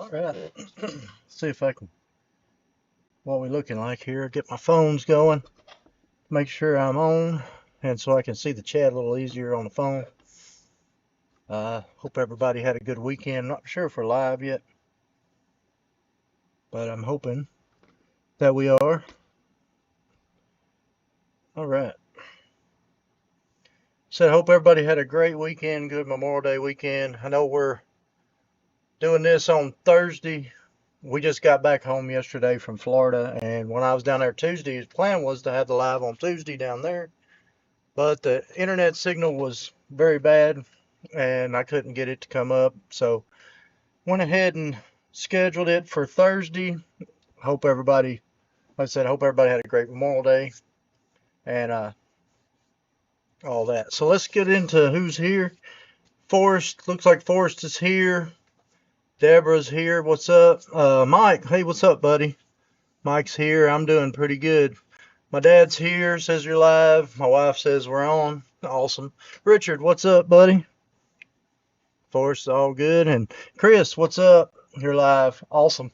All right. See if I can, what we looking like here. Get my phones going. Make sure I'm on, and so I can see the chat a little easier on the phone. Hope everybody had a good weekend. Not sure if we're live yet, but I'm hoping that we are. All right. So I hope everybody had a great weekend. Good Memorial Day weekend. I know we're doing this on Thursday. We just got back home yesterday from Florida, and when I was down there Tuesday, his plan was to have the live on Tuesday down there, but the internet signal was very bad, and I couldn't get it to come up, so went ahead and scheduled it for Thursday. Hope everybody, like I said, hope everybody had a great Memorial Day, and all that. So let's get into who's here. Forrest, looks like Forrest is here. Deborah's here. What's up? Mike, hey, what's up, buddy? Mike's here. I'm doing pretty good. My dad's here, says you're live. My wife says we're on. Awesome. Richard, what's up, buddy? Forrest, all good. And Chris, what's up? You're live. Awesome.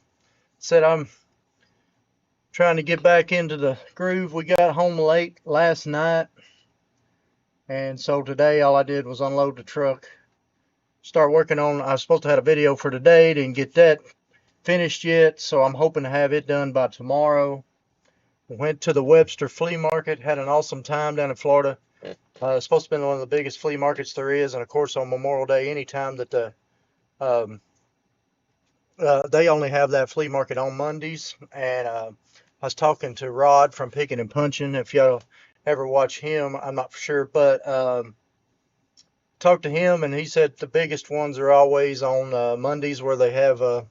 Said I'm trying to get back into the groove. We got home late last night, and so today all I did was unload the truck. Start working on, I was supposed to have a video for today, didn't get that finished yet, so I'm hoping to have it done by tomorrow. Went to the Webster Flea Market, had an awesome time down in Florida. It's supposed to be one of the biggest flea markets there is, and of course on Memorial Day, anytime that they only have that flea market on Mondays. And I was talking to Rod from Picking and Punching. If y'all ever watch him, I'm not for sure, but talked to him, and he said the biggest ones are always on Mondays where they have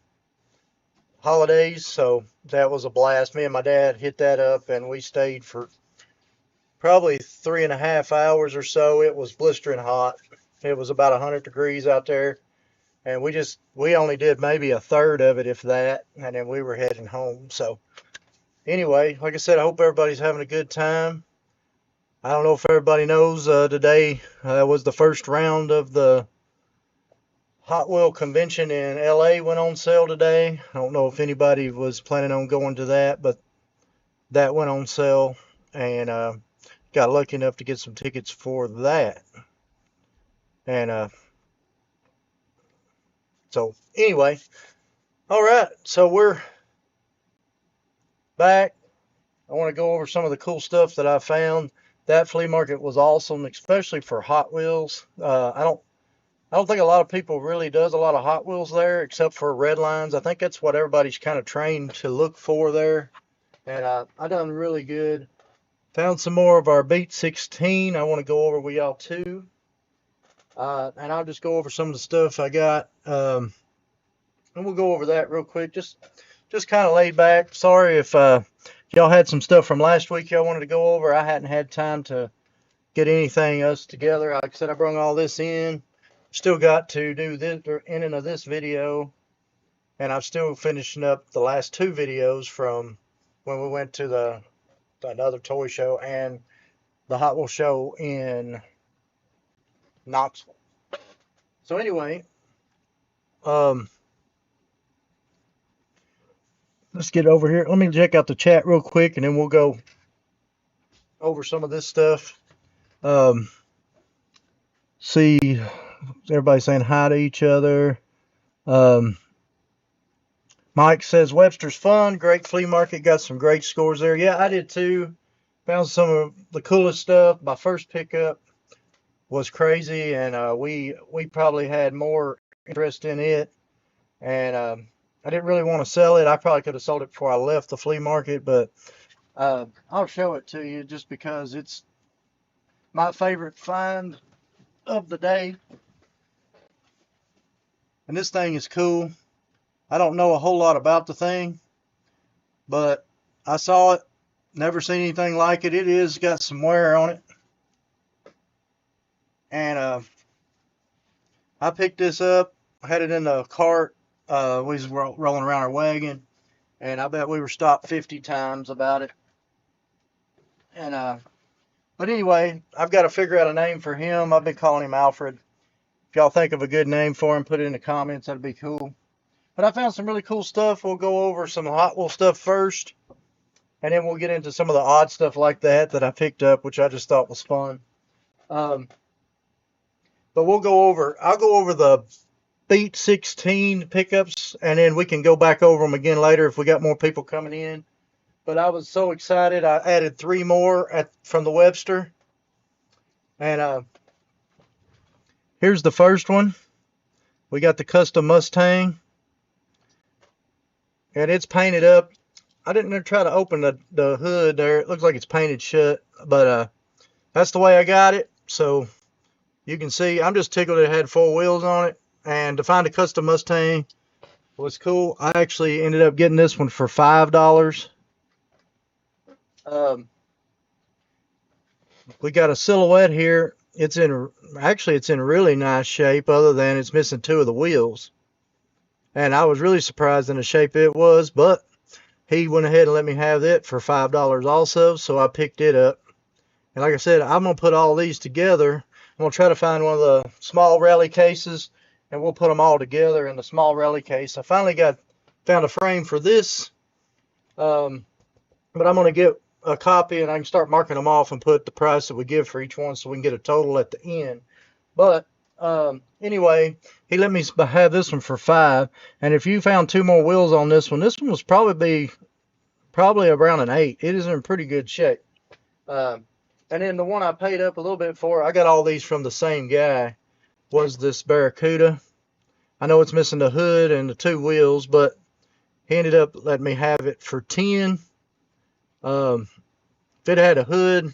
holidays. So that was a blast. Me and my dad hit that up, and we stayed for probably 3.5 hours or so. It was blistering hot. It was about 100 degrees out there, and we only did maybe a third of it, if that, and then we were heading home. So anyway, like I said, I hope everybody's having a good time. I don't know if everybody knows, today was the first round of the Hot Wheel convention in LA went on sale today. I don't know if anybody was planning on going to that, but that went on sale, and got lucky enough to get some tickets for that. And so anyway, all right, so we're back. I want to go over some of the cool stuff that I found. That flea market was awesome, especially for Hot Wheels. I don't think a lot of people really does a lot of Hot Wheels there, except for red lines. I think that's what everybody's kind of trained to look for there. And I done really good. Found some more of our Beat 16 I want to go over with y'all too. And I'll just go over some of the stuff I got. And we'll go over that real quick. Just kind of laid back. Sorry if y'all had some stuff from last week y'all wanted to go over. I hadn't had time to get anything else together. Like I said, I brought all this in. Still got to do this ending of this video, and I'm still finishing up the last two videos from when we went to another toy show and the Hot Wheels show in Knoxville. So anyway, let's get over here. Let me check out the chat real quick, and then we'll go over some of this stuff. See, everybody saying hi to each other. Mike says Webster's fun, great flea market, got some great scores there. Yeah, I did too. Found some of the coolest stuff. My first pickup was crazy, and we probably had more interest in it. And I didn't really want to sell it. I probably could have sold it before I left the flea market, but I'll show it to you just because it's my favorite find of the day. And this thing is cool. I don't know a whole lot about the thing, but I saw it, never seen anything like it. It is got some wear on it. And I picked this up, had it in the cart. We was rolling around our wagon, and I bet we were stopped 50 times about it. And but anyway, I've got to figure out a name for him. I've been calling him Alfred. If y'all think of a good name for him, put it in the comments. That'd be cool. But I found some really cool stuff. We'll go over some Hot Wheels stuff first, and then we'll get into some of the odd stuff like that I picked up, which I just thought was fun. But I'll go over the Beat 16 pickups, and then we can go back over them again later if we got more people coming in. But I was so excited, I added 3 more from the Webster. And here's the first one. We got the custom Mustang, and it's painted up. I didn't try to open the hood there. It looks like it's painted shut, but that's the way I got it. So you can see, I'm just tickled it had 4 wheels on it. And to find a custom Mustang was cool. I actually ended up getting this one for $5. We got a silhouette here. It's in really nice shape, other than it's missing 2 of the wheels. And I was really surprised in the shape it was, but he went ahead and let me have it for $5 also, so I picked it up. And like I said, I'm going to put all these together. I'm going to try to find one of the small rally cases, and we'll put them all together in the small rally case. I finally found a frame for this, but I'm going to get a copy, and I can start marking them off and put the price that we give for each one so we can get a total at the end. But anyway, he let me have this one for $5, and if you found 2 more wheels on this one was probably around an 8. It is in pretty good shape. And then the one I paid up a little bit for, I got all these from the same guy, was this Barracuda. I know it's missing the hood and the 2 wheels, but he ended up letting me have it for 10. If it had a hood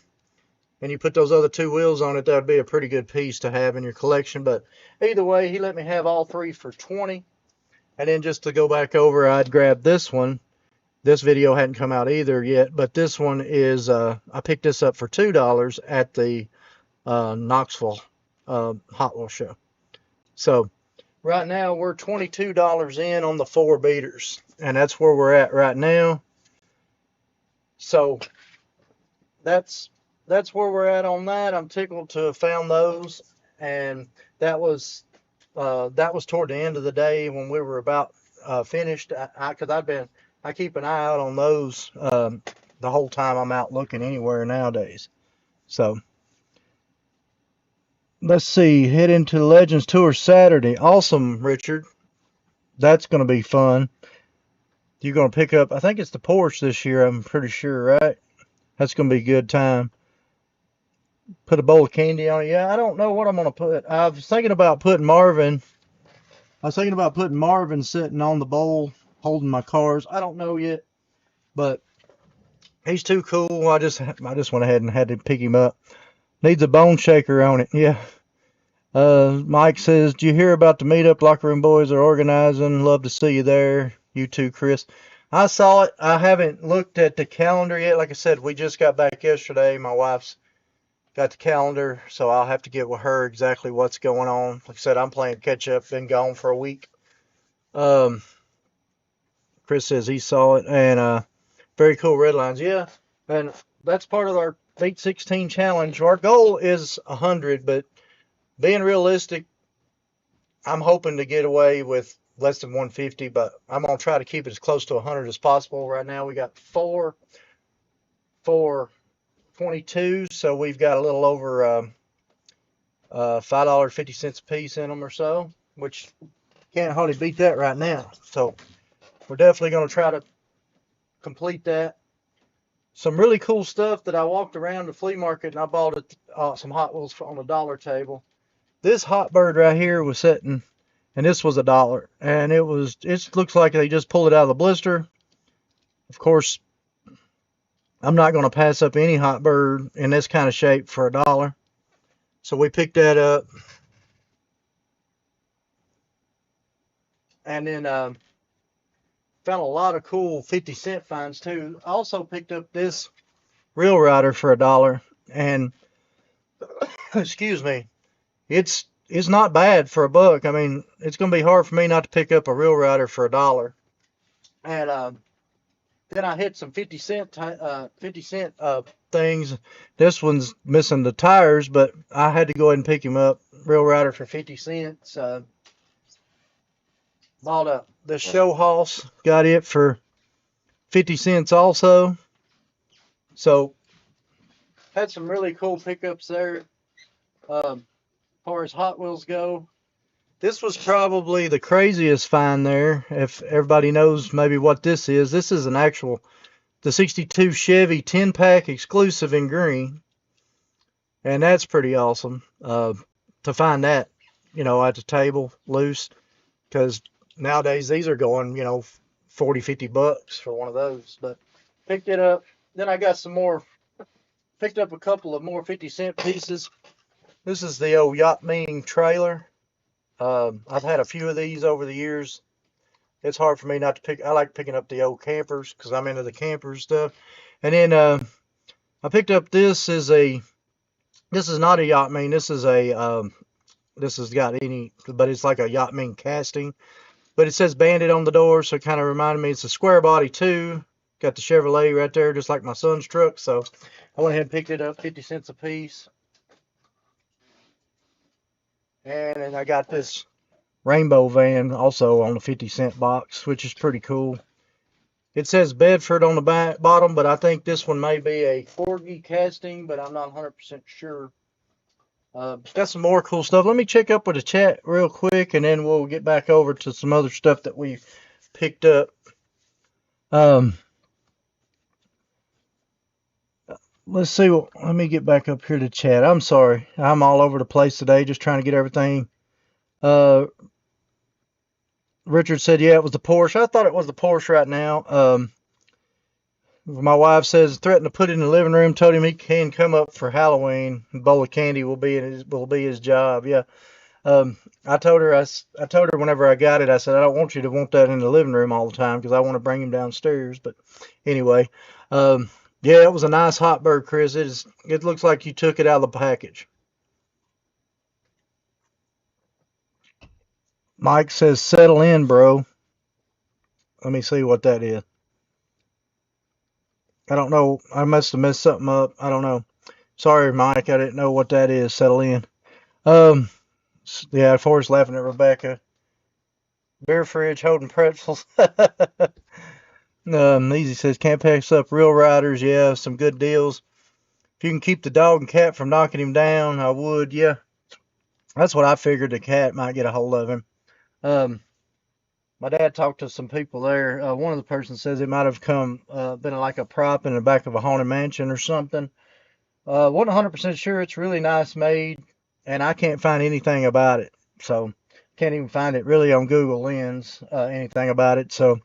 and you put those other 2 wheels on it, that'd be a pretty good piece to have in your collection. But either way, he let me have all 3 for 20. And then just to go back over, I'd grab this one. This video hadn't come out either yet, but this one is, I picked this up for $2 at the Knoxville Hot Wheels show. So right now we're $22 in on the 4 beaters, and that's where we're at right now. So that's where we're at on that. I'm tickled to have found those, and that was toward the end of the day when we were about finished. Because I keep an eye out on those the whole time I'm out looking anywhere nowadays. So let's see, head into the Legends Tour Saturday. Awesome, Richard. That's going to be fun. You're going to pick up, I think it's the Porsche this year, I'm pretty sure, right? That's going to be a good time. Put a bowl of candy on it. Yeah, I don't know what I'm going to put. I was thinking about putting Marvin sitting on the bowl holding my cars. I don't know yet, but he's too cool. I just went ahead and had to pick him up. Needs a bone shaker on it. Yeah. Mike says, "Do you hear about the meetup locker room boys are organizing? Love to see you there." You too, Chris. I saw it. I haven't looked at the calendar yet. Like I said, we just got back yesterday. My wife's got the calendar, so I'll have to get with her exactly what's going on. Like I said, I'm playing catch up. Been gone for a week. Chris says he saw it, and very cool red lines. Yeah, and that's part of our Beat 16 challenge. Our goal is 100, but being realistic, I'm hoping to get away with less than 150, but I'm going to try to keep it as close to 100 as possible. Right now we got 4 for 22, so we've got a little over $5.50 a piece in them or so, which can't hardly beat that right now. So we're definitely going to try to complete that. Some really cool stuff that I walked around the flea market and I bought some Hot Wheels on the dollar table. This Hot Bird right here was sitting, and this was $1, and it looks like they just pulled it out of the blister. Of course, I'm not going to pass up any Hot Bird in this kind of shape for $1. So we picked that up. And then found a lot of cool 50-cent finds too. I also picked up this Real Rider for $1. And excuse me, it's not bad for $1. I mean, it's going to be hard for me not to pick up a Real Rider for $1. And then I hit some 50-cent things. This one's missing the tires, but I had to go ahead and pick him up. Real Rider for 50 cents. Bought the show house. Got it for 50 cents also. So had some really cool pickups there. As far as Hot Wheels go, this was probably the craziest find there. If everybody knows maybe what this is an actual the 62 Chevy 10-pack exclusive in green, and that's pretty awesome to find that, at the table loose, because nowadays these are going, 40, 50 bucks for one of those. But picked it up. Then I got some more. Picked up a couple of more 50-cent pieces. This is the old Yacht Mean trailer. I've had a few of these over the years. It's hard for me not to pick. I like picking up the old campers because I'm into the campers stuff. And then I picked up this is not a Yacht Mean. This is this has got but it's like a Yacht Mean casting. But it says Bandit on the door, so it kind of reminded me it's a square body too. Got the Chevrolet right there, just like my son's truck. So I went ahead and picked it up, 50 cents a piece. And then I got this rainbow van also on the 50-cent box, which is pretty cool. It says Bedford on the bottom, but I think this one may be a quirky casting, but I'm not 100% sure. Got some more cool stuff. Let me check up with the chat real quick, and then we'll get back over to some other stuff that we picked up. Let's see. Let me get back up here to chat. I'm sorry. I'm all over the place today, just trying to get everything. Richard said, yeah, it was the Porsche. I thought it was the Porsche right now. My wife says, threatened to put it in the living room, told him he can come up for Halloween. A bowl of candy will be his job. Yeah. I told her whenever I got it, I said, I don't want you to want that in the living room all the time because I want to bring him downstairs. But anyway, yeah, it was a nice hot bird, Chris. It looks like you took it out of the package. Mike says, settle in, bro. Let me see what that is. I don't know. I must have messed something up. I don't know. Sorry, Mike. I didn't know what that is. Settle in. Yeah, Forrest laughing at Rebecca. Beer fridge holding pretzels. Easy says, can't pass up real riders. Yeah, some good deals. If you can keep the dog and cat from knocking him down, I would. Yeah, that's what I figured. The cat might get a hold of him. My dad talked to some people there. One of the persons says it might have been like a prop in the back of a haunted mansion or something. Wasn't 100% sure. It's really nice made, and I can't find anything about it. So can't even find it really on Google Lens, anything about it. So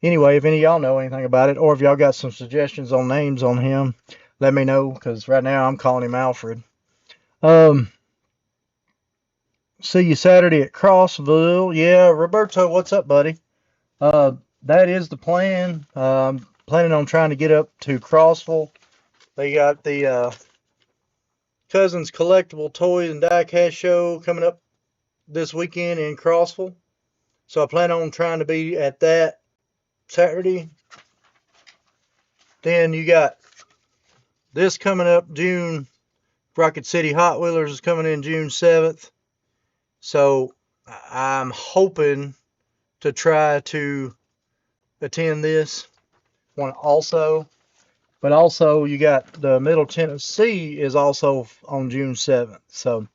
anyway, if any of y'all know anything about it, or if y'all got some suggestions on names on him, let me know, because right now I'm calling him Alfred. See you Saturday at Crossville. Yeah, Roberto, what's up, buddy? That is the plan. Planning on trying to get up to Crossville. They got the Cousins Collectible Toys and Diecast show coming up this weekend in Crossville. So I plan on trying to be at that Saturday. Then you got this coming up June. Rocket City Hot Wheelers is coming in June 7th. So I'm hoping to try to attend this one also. But also you got the Middle Tennessee is also on June 7th. So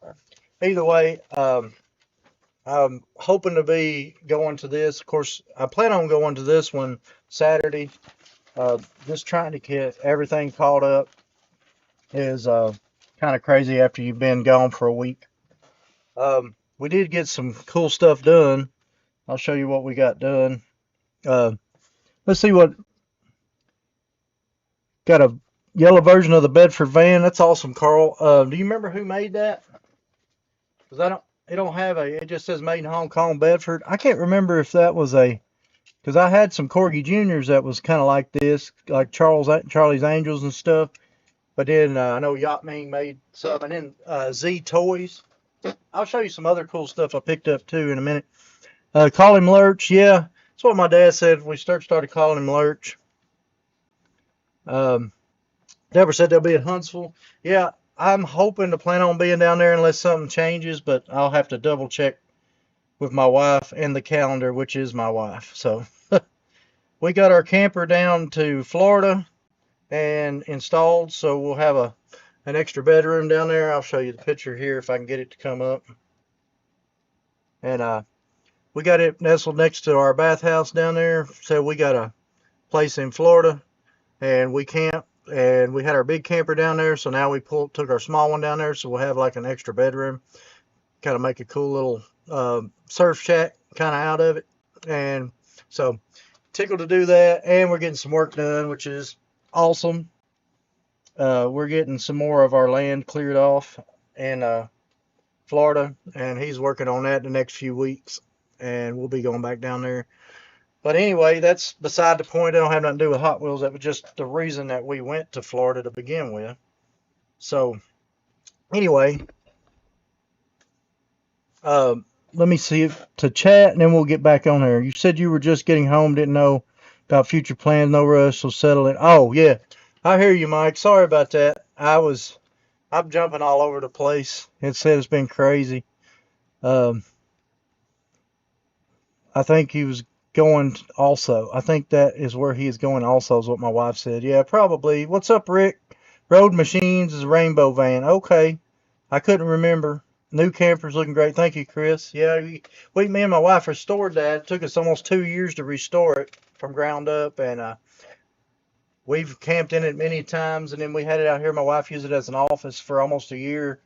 either way, I'm hoping to be going to this. Of course, I plan on going to this one Saturday. Just trying to get everything caught up is kind of crazy after you've been gone for a week. We did get some cool stuff done. I'll show you what we got done. Let's see what. Got a yellow version of the Bedford van. That's awesome, Carl. Do you remember who made that? Because it don't have it just says made in Hong Kong, Bedford. I can't remember if that was because I had some Corgi Juniors that was kind of like this, like Charlie's Angels and stuff. But then I know Yacht Ming made some, and then Z Toys. I'll show you some other cool stuff I picked up too in a minute. Call him Lurch, yeah. That's what my dad said. We started calling him Lurch. Deborah said they'll be at Huntsville. Yeah, I'm hoping to plan on being down there unless something changes, but I'll have to double check with my wife and the calendar, which is my wife. So we got our camper down to Florida and installed, so we'll have an extra bedroom down there. I'll show you the picture here if I can get it to come up. And we got it nestled next to our bathhouse down there. So we got a place in Florida, and we camp, and we had our big camper down there. So now we took our small one down there, so we'll have like an extra bedroom, kind of make a cool little surf shack kind of out of it. And so tickled to do that, and we're getting some work done, which is awesome. We're getting some more of our land cleared off in Florida, and he's working on that the next few weeks, and we'll be going back down there. But anyway, that's beside the point. It don't have nothing to do with Hot Wheels. That was just the reason that we went to Florida to begin with. So anyway, let me see if to chat, and then we'll get back on here. You said you were just getting home, didn't know about future plans, no rush, so settle it. Oh yeah, I hear you, Mike. Sorry about that. I'm jumping all over the place. It said it's been crazy. Um, I think he was going also. I think that is where he is going also, is what my wife said. Yeah, probably. What's up, Rick? Road Machines is a rainbow van. Okay. I couldn't remember. New camper's looking great. Thank you, Chris. Yeah, me and my wife restored that. It took us almost 2 years to restore it from ground up, and we've camped in it many times, and then we had it out here. My wife used it as an office for almost a year,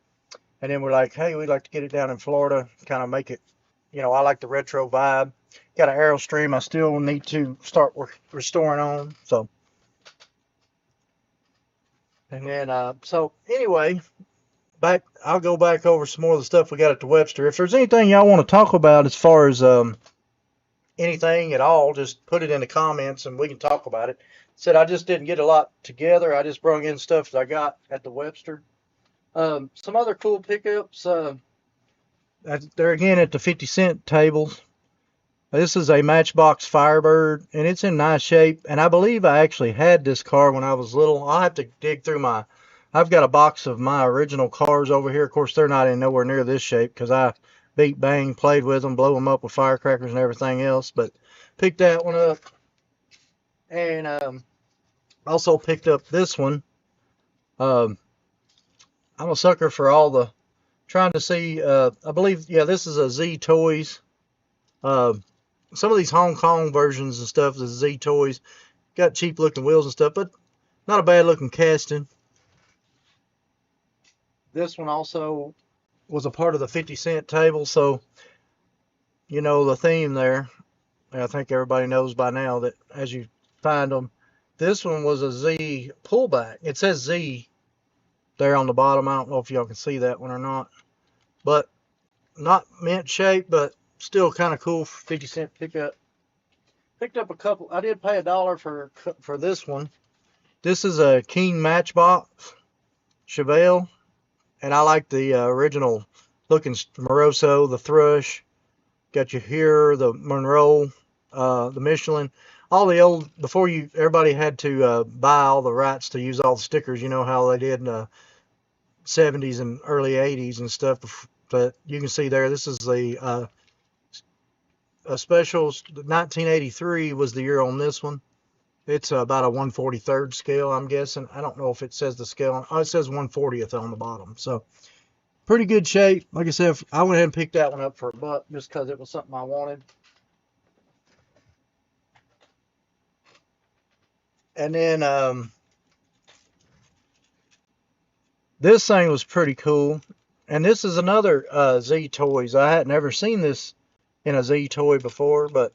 and then we're like, hey, we'd like to get it down in Florida, kind of make it, I like the retro vibe. Got an Airstream I still need to start restoring on. So, and then, so anyway, I'll go back over some more of the stuff we got at the Webster. If there's anything y'all want to talk about as far as anything at all, just put it in the comments and we can talk about it. Said I just didn't get a lot together. I just brought in stuff that I got at the Webster. Some other cool pickups. They're again at the 50-cent tables. This is a Matchbox Firebird, and it's in nice shape. And I believe I actually had this car when I was little. I'll have to dig through I've got a box of my original cars over here. Of course, they're not in nowhere near this shape because I beat, bang, played with them, blow them up with firecrackers and everything else. But picked that one up. And also picked up this one. I'm a sucker for all the, trying to see, I believe, yeah, this is a Z Toys. Some of these Hong Kong versions and stuff, the Z Toys, got cheap looking wheels and stuff, but not a bad looking casting. This one also was a part of the 50-cent table, so the theme there. I think everybody knows by now that as you find them, this one was a Z pullback. It says Z there on the bottom. I don't know if y'all can see that one or not, but not mint shape, but still kind of cool 50-cent pickup. Picked up a couple. I did pay $1 for this one. This is a Keen Matchbox Chevelle, and I like the original looking Moroso, the Thrush. Got you here, the Monroe, the Michelin. All the old, everybody had to buy all the rights to use all the stickers. You know how they did in the 70s and early 80s and stuff. But you can see there, this is the a special. 1983 was the year on this one. It's about a 1/43rd scale, I'm guessing. I don't know if it says the scale. Oh, it says 1/40th on the bottom. So pretty good shape. Like I said, I went ahead and picked that one up for $1 just because it was something I wanted. And then this thing was pretty cool. And this is another Z Toys. I had never seen this in a Z Toy before, but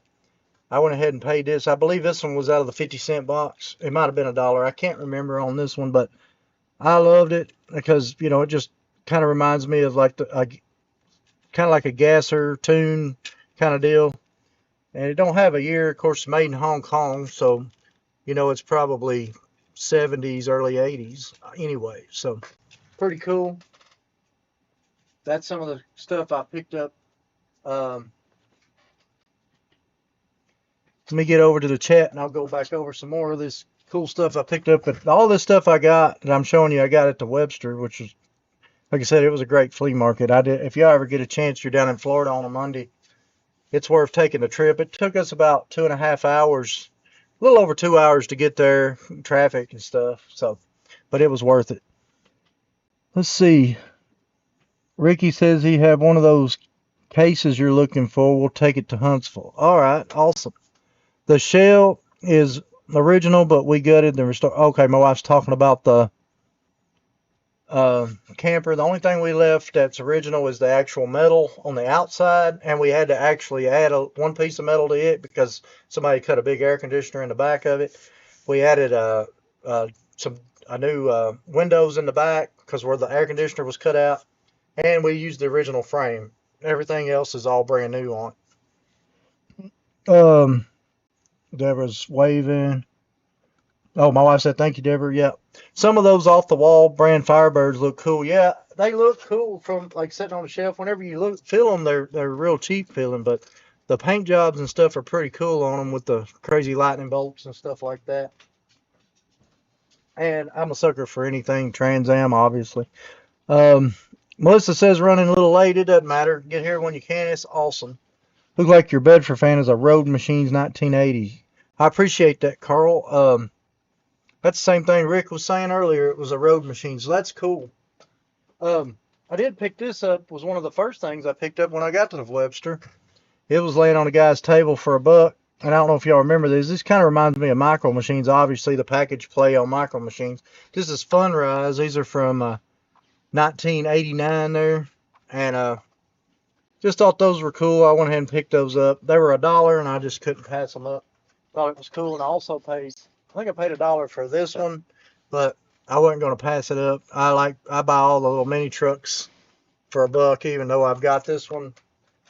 I went ahead and paid this. I believe this one was out of the 50-cent box. It might have been $1. I can't remember on this one, but I loved it because, it just kind of reminds me of like kind of like a gasser tune kind of deal. And it don't have a year. Of course, made in Hong Kong, so it's probably 70s, early 80s anyway. So pretty cool. That's some of the stuff I picked up. Let me get over to the chat and I'll go back over some more of this cool stuff I picked up. But all this stuff I got that I'm showing you, I got at the Webster, which is, like I said, it was a great flea market. If y'all ever get a chance, you're down in Florida on a Monday, it's worth taking the trip. It took us about 2.5 hours, a little over 2 hours to get there, traffic and stuff. So, but it was worth it. Let's see. Ricky says he have one of those cases you're looking for. We'll take it to Huntsville. All right, awesome. The shell is original, but we gutted and restored. Okay, my wife's talking about the camper. The only thing we left that's original is the actual metal on the outside, and we had to actually add one piece of metal to it because somebody cut a big air conditioner in the back of it. We added a new windows in the back because where the air conditioner was cut out, and we used the original frame. Everything else is all brand new on it. Deborah's waving. Oh, my wife said, thank you, Deborah. Yeah. Some of those off the wall brand Firebirds look cool. Yeah, they look cool from like sitting on the shelf. Whenever you feel them, they're real cheap feeling, but the paint jobs and stuff are pretty cool on them with the crazy lightning bolts and stuff like that. And I'm a sucker for anything Trans Am, obviously. Melissa says running a little late. It doesn't matter. Get here when you can. It's awesome. Look like your Bedford fan is a Road Machines 1980. I appreciate that, Carl. That's the same thing Rick was saying earlier. It was a Road Machine, so that's cool. I did pick this up. Was one of the first things I picked up when I got to the Webster. It was laying on a guy's table for $1, and I don't know if y'all remember this. This kind of reminds me of Micro Machines. Obviously, the package play on Micro Machines. This is Funrise. These are from 1989 there, and just thought those were cool. I went ahead and picked those up. They were $1, and I just couldn't pass them up. Thought it was cool, and I also paid. I think I paid $1 for this one, but I wasn't going to pass it up. I buy all the little mini trucks for $1, even though I've got this one.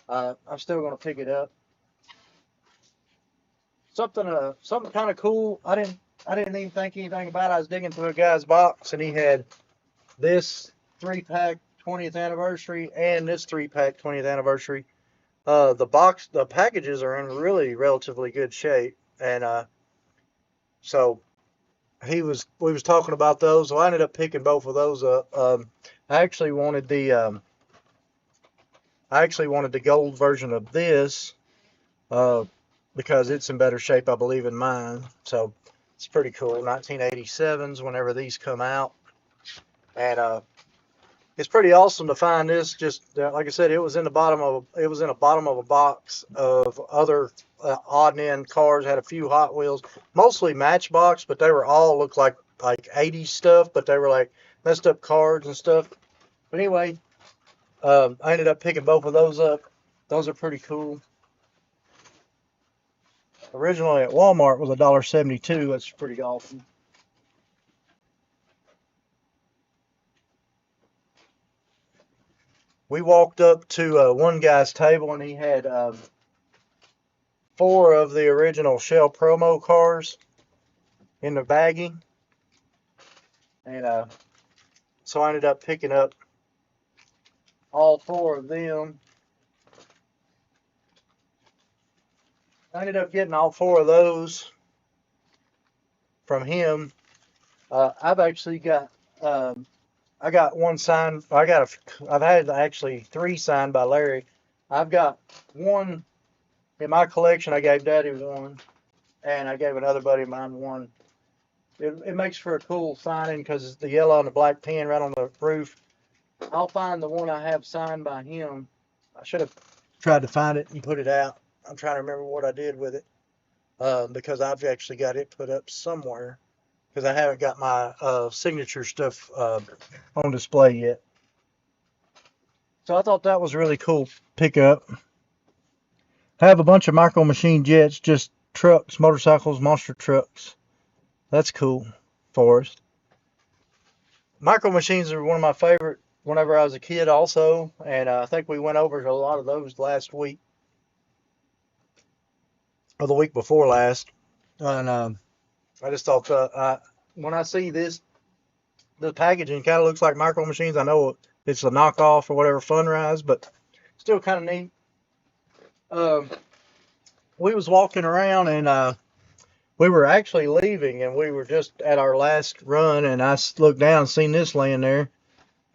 I'm still going to pick it up. Something kind of cool. I didn't even think anything about it. I was digging through a guy's box, and he had this 3-pack 20th anniversary and this 3-pack 20th anniversary. The packages are in really relatively good shape, and so we was talking about those. So I ended up picking both of those up. I actually wanted the gold version of this because it's in better shape, I believe, in mine. So it's pretty cool. 1987s whenever these come out, and it's pretty awesome to find this. Just like I said, it was in a bottom of a box of other odd end cars. Had a few Hot Wheels, mostly Matchbox, but they were all looked like 80s stuff, but they were like messed up cards and stuff. But anyway, I ended up picking both of those up. Those are pretty cool. Originally at Walmart was $1.72. That's pretty awesome. We walked up to one guy's table, and he had 4 of the original Shell promo cars in the baggie, and so I ended up picking up all 4 of them. I ended up getting all 4 of those from him. I've actually got I got one signed. I've had actually 3 signed by Larry. I've got one in my collection. I gave Daddy one, and I gave another buddy of mine one. It makes for a cool signing because it's the yellow and the black pen right on the roof. I'll find the one I have signed by him. I should have tried to find it and put it out. I'm trying to remember what I did with it because I've actually got it put up somewhere. Because I haven't got my signature stuff on display yet. So I thought that was really cool pickup. I have a bunch of Micro Machine jets, just trucks, motorcycles, monster trucks. That's cool for us. Micro Machines are one of my favorite whenever I was a kid also, and I think we went over a lot of those last week, or the week before last. And I just thought when I see this, the packaging kind of looks like Micro Machines. I know it's a knockoff or whatever, Funrise, but still kind of neat. We was walking around, and we were actually leaving, and we were just at our last run, and I looked down and seen this laying there,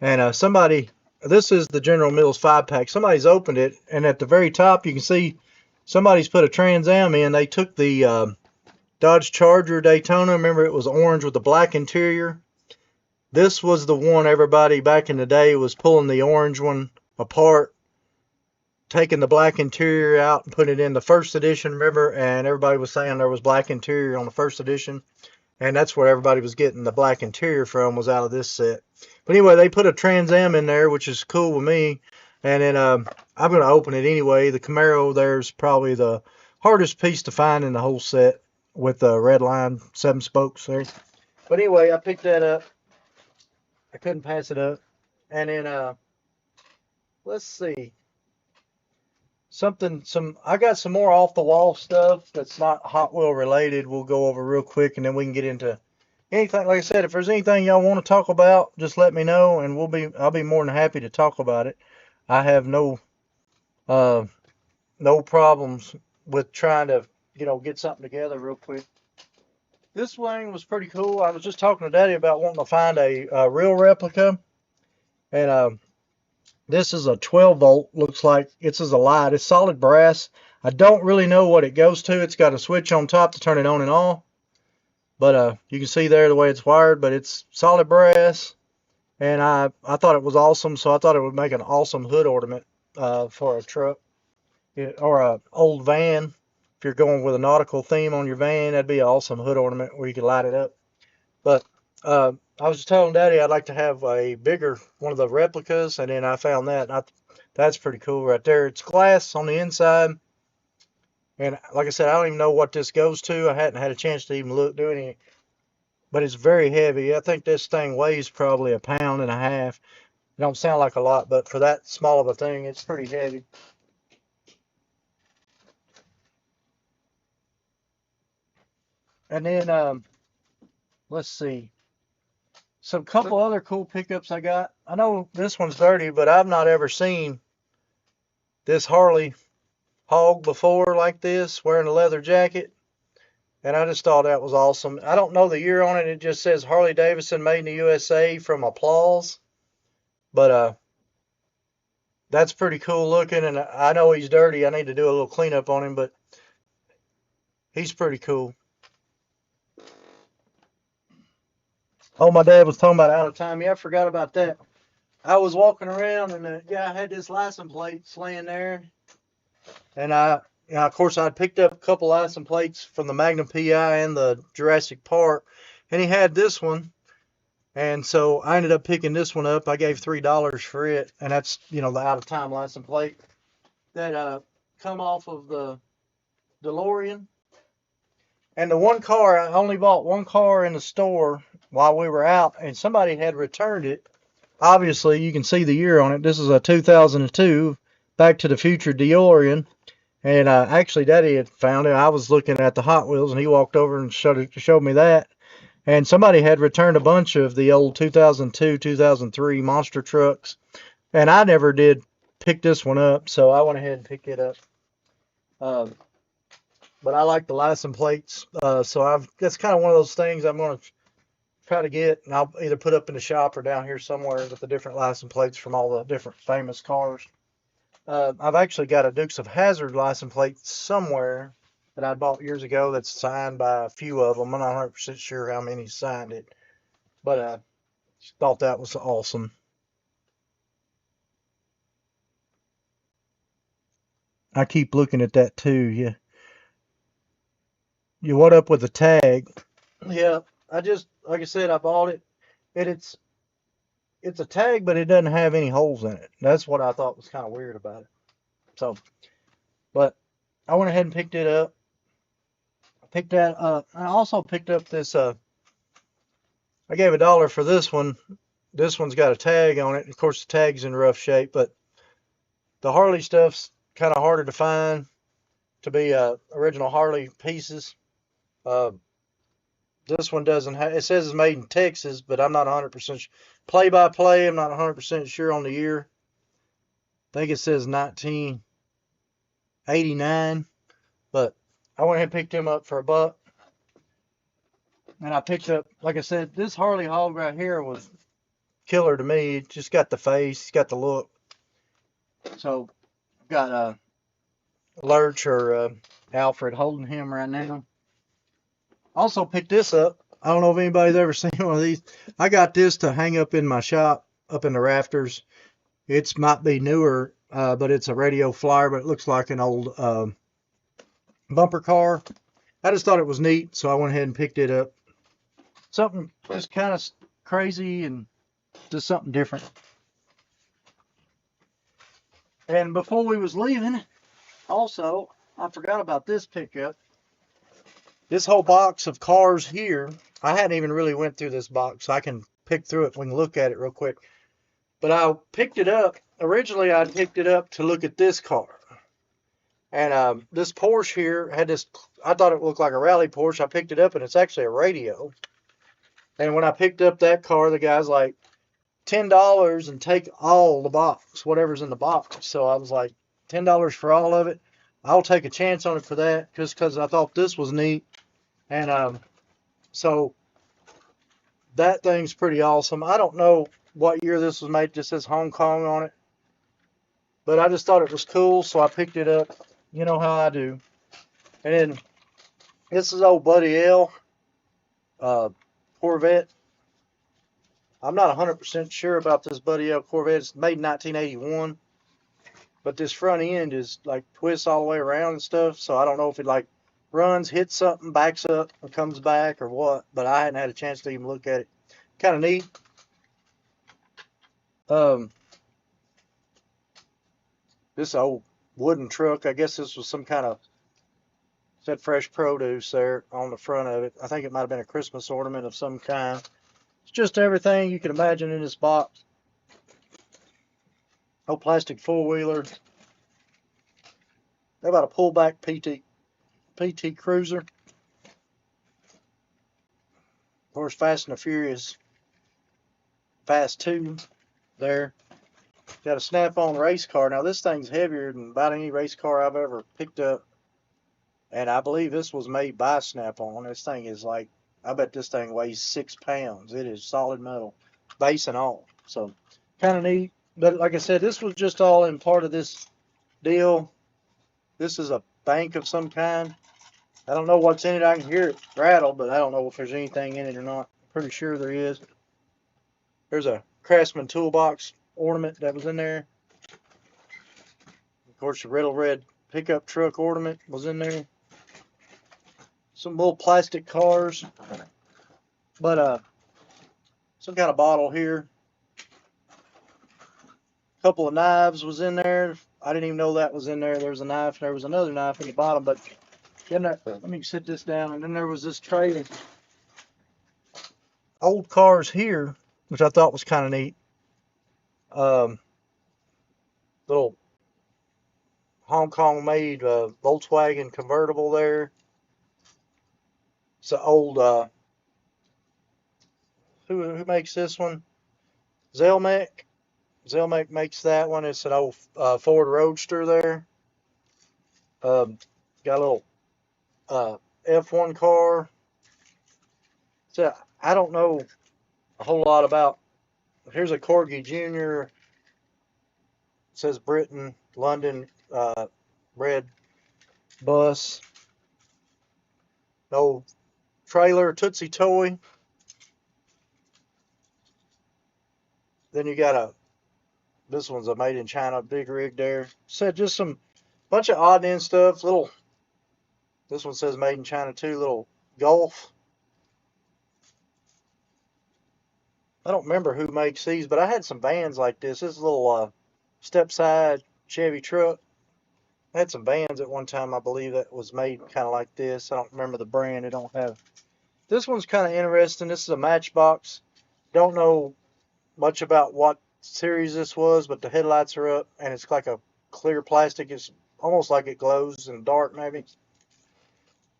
and this is the General Mills 5-pack. Somebody's opened it, and at the very top you can see somebody's put a Trans Am in. They took the Dodge Charger Daytona. Remember, it was orange with the black interior. This was the one everybody back in the day was pulling the orange one apart, taking the black interior out and putting it in the first edition, remember? And everybody was saying there was black interior on the first edition. And that's where everybody was getting the black interior from, was out of this set. But anyway, they put a Trans Am in there, which is cool with me. And then I'm going to open it anyway. The Camaro there's probably the hardest piece to find in the whole set, with the red line 7 spokes there. But anyway, I picked that up. I couldn't pass it up. And then let's see. I got some more off the wall stuff that's not Hot Wheel related. We'll go over real quick, and then we can get into anything. Like I said, if there's anything y'all want to talk about, just let me know, and I'll be more than happy to talk about it. I have no problems with trying to, get something together real quick. This wing was pretty cool. I was just talking to Daddy about wanting to find a real replica, and this is a 12 volt. Looks like it's a light. It's solid brass. I don't really know what it goes to. It's got a switch on top to turn it on and off. But you can see there the way it's wired. But it's solid brass. And I thought it was awesome. So I thought it would make an awesome hood ornament for a truck or an old van. If you're going with a nautical theme on your van, that'd be an awesome hood ornament where you could light it up. But I was just telling Daddy I'd like to have a bigger one of the replicas, and then I found that. That's pretty cool right there. It's glass on the inside, and like I said, I don't even know what this goes to. I hadn't had a chance to even do any, but it's very heavy. I think this thing weighs probably 1.5 pounds. It don't sound like a lot, but for that small of a thing, it's pretty heavy. And then let's see. Some couple other cool pickups I got. I know this one's dirty, but I've not ever seen this Harley hog before like this, wearing a leather jacket. And I just thought that was awesome. I don't know the year on it. It just says Harley Davidson made in the USA from Applause. But that's pretty cool looking. And I know he's dirty. I need to do a little cleanup on him, but he's pretty cool. Oh, my dad was talking about out of time. Yeah, I forgot about that. I was walking around, and the guy had this license plate laying there. And of course, I'd picked up a couple license plates from the Magnum PI and the Jurassic Park. And he had this one. And so I ended up picking this one up. I gave $3 for it. And that's, the out of time license plate that come off of the DeLorean. And the one car, I only bought one car in the store while we were out, and somebody had returned it. Obviously, you can see the year on it. This is a 2002 Back to the Future DeLorean. And actually, Daddy had found it. I was looking at the Hot Wheels, and he walked over and showed me that. And somebody had returned a bunch of the old 2002, 2003 monster trucks. And I never did pick this one up, so I went ahead and picked it up. But I like the license plates, so that's kind of one of those things I'm going to try to get, and I'll either put up in the shop or down here somewhere with the different license plates from all the different famous cars. I've actually got a Dukes of Hazzard license plate somewhere that I bought years ago that's signed by a few of them. I'm not 100% sure how many signed it, but I thought that was awesome. I keep looking at that too, yeah. What up with the tag? Yeah, like I said, I bought it. It's a tag, but it doesn't have any holes in it. That's what I thought was kind of weird about it. So, but I went ahead and picked it up. I picked that up. I also picked up this. I gave $1 for this one. This one's got a tag on it. Of course, the tag's in rough shape, but the Harley stuff's kind of harder to find to be original Harley pieces. This one doesn't have, it says it's made in Texas, but I'm not 100% play by play. I'm not 100% sure on the year. I think it says 1989, but I went ahead and picked him up for $1. And I picked up, like I said, this Harley hog right here was killer to me. It just got the face, it's got the look. So got Lurch or Alfred holding him right now. Also picked this up. I don't know if anybody's ever seen one of these. I got this to hang up in my shop, up in the rafters. It's might be newer, but it's a radio flyer, but it looks like an old bumper car. I just thought it was neat, so I went ahead and picked it up. Something just kind of crazy and just something different. And before we was leaving, also, I forgot about this pickup. This whole box of cars here, I hadn't even really went through this box. I can pick through it. We can look at it real quick. But I picked it up. Originally, I picked it up to look at this car. And this Porsche here had this, I thought it looked like a rally Porsche. I picked it up, and it's actually a radio. And when I picked up that car, the guy's like, $10 and take all the box, whatever's in the box. So I was like, $10 for all of it. I'll take a chance on it for that, just because I thought this was neat. And so that thing's pretty awesome. I don't know what year this was made. It just says Hong Kong on it. But I just thought it was cool, so I picked it up. You know how I do. And then this is old Buddy L. Corvette. I'm not 100% sure about this Buddy L Corvette. It's made in 1981. But this front end is like twists all the way around and stuff. So I don't know if it like runs, hits something, backs up, and comes back or what. But I hadn't had a chance to even look at it. Kind of neat. This old wooden truck. I guess this was some kind of, said fresh produce there on the front of it. I think it might have been a Christmas ornament of some kind. It's just everything you can imagine in this box. Old plastic four-wheeler. How about a pullback PT Cruiser? Of course, Fast and the Furious Fast 2 there. Got a snap-on race car. Now, this thing's heavier than about any race car I've ever picked up. And I believe this was made by Snap-on. This thing is like, I bet this thing weighs 6 pounds. It is solid metal, base and all. So, kind of neat. But like I said, this was just all in part of this deal. This is a bank of some kind. I don't know what's in it. I can hear it rattle, but I don't know if there's anything in it or not. Pretty sure there is. There's a Craftsman toolbox ornament that was in there. Of course, the little red pickup truck ornament was in there. Some little plastic cars. But some kind of bottle here. A couple of knives was in there. I didn't even know that was in there. There was a knife. There was another knife in the bottom. But then let me sit this down. And then there was this tray of old cars here, which I thought was kind of neat. Little Hong Kong made Volkswagen convertible there. It's an old, who makes this one? Zelmec. Zelmec makes that one. It's an old Ford Roadster there. Got a little F1 car. So I don't know a whole lot about. Here's a Corgi Jr. It says Britain, London, red bus. No trailer, Tootsie Toy. Then you got this one's a made in China big rig there. Said just some bunch of odd end stuff. This one says made in China too. Little Golf. I don't remember who makes these, but I had some vans like this. This little step side Chevy truck. I had some vans at one time, I believe, that was made kind of like this. I don't remember the brand. I don't have. This one's kind of interesting. This is a Matchbox. Don't know much about what series this was, but the headlights are up, and it's like a clear plastic. It's almost like it glows in the dark, maybe.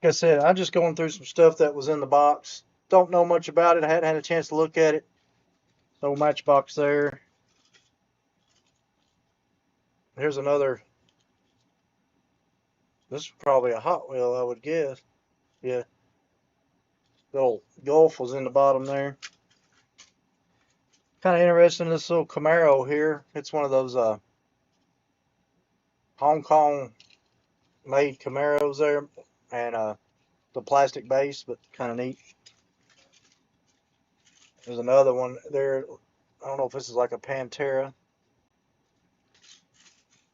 Like I said, I'm just going through some stuff that was in the box. Don't know much about it. I hadn't had a chance to look at it. No Matchbox there. Here's another. This is probably a Hot Wheel, I would guess. Yeah. The old Golf was in the bottom there. Kind of interesting, this little Camaro here. It's one of those Hong Kong made Camaros there, and the plastic base, but kind of neat. There's another one there. I don't know if this is like a Pantera.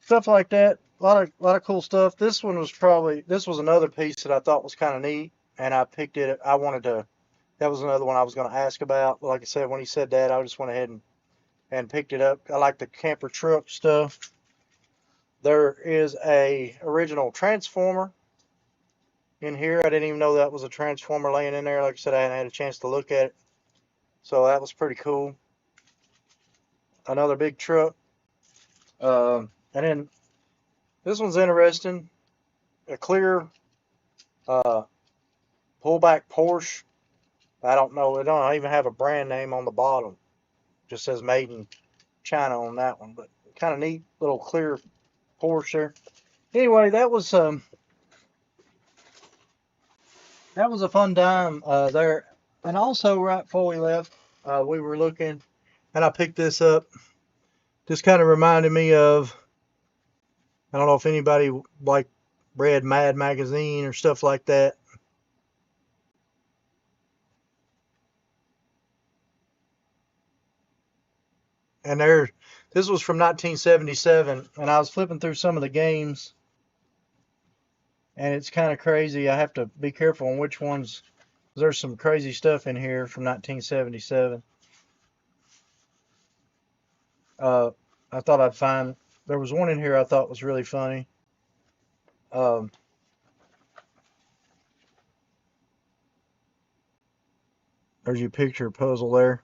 Stuff like that. A lot of cool stuff. This was another piece that I thought was kind of neat, and I picked it. That was another one I was going to ask about. But like I said, when he said that, I just went ahead and picked it up. I like the camper truck stuff. There is a original Transformer in here. I didn't even know that was a Transformer laying in there. Like I said, I hadn't had a chance to look at it. So that was pretty cool. Another big truck. And then this one's interesting. A clear pullback Porsche. I don't know. It don't even have a brand name on the bottom. It just says made in China on that one. But kind of neat little clear Porsche there. Anyway, that was a fun time there. And also right before we left, we were looking, and I picked this up. Just kind of reminded me of, I don't know if anybody like read Mad Magazine or stuff like that. And this was from 1977, and I was flipping through some of the games, and it's kind of crazy. I have to be careful on which ones. There's some crazy stuff in here from 1977. I thought I'd find, there was one in here I thought was really funny. There's your picture puzzle there.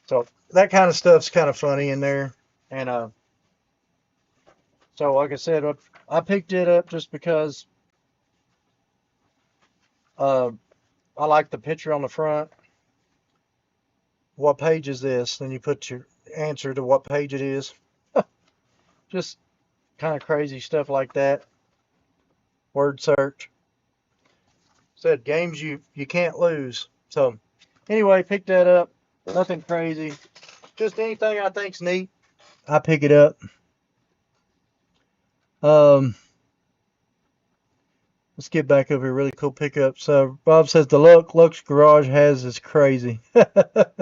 So that kind of stuff's kind of funny in there. And so like I said, I picked it up just because I like the picture on the front. What page is this? Then you put your answer to what page it is. Just kind of crazy stuff like that. Word search. Said games you can't lose. So anyway, picked that up. Nothing crazy. Just anything I think's neat, I pick it up. Let's get back over here. Really cool pickup. So Bob says the Lux Garage has is crazy. The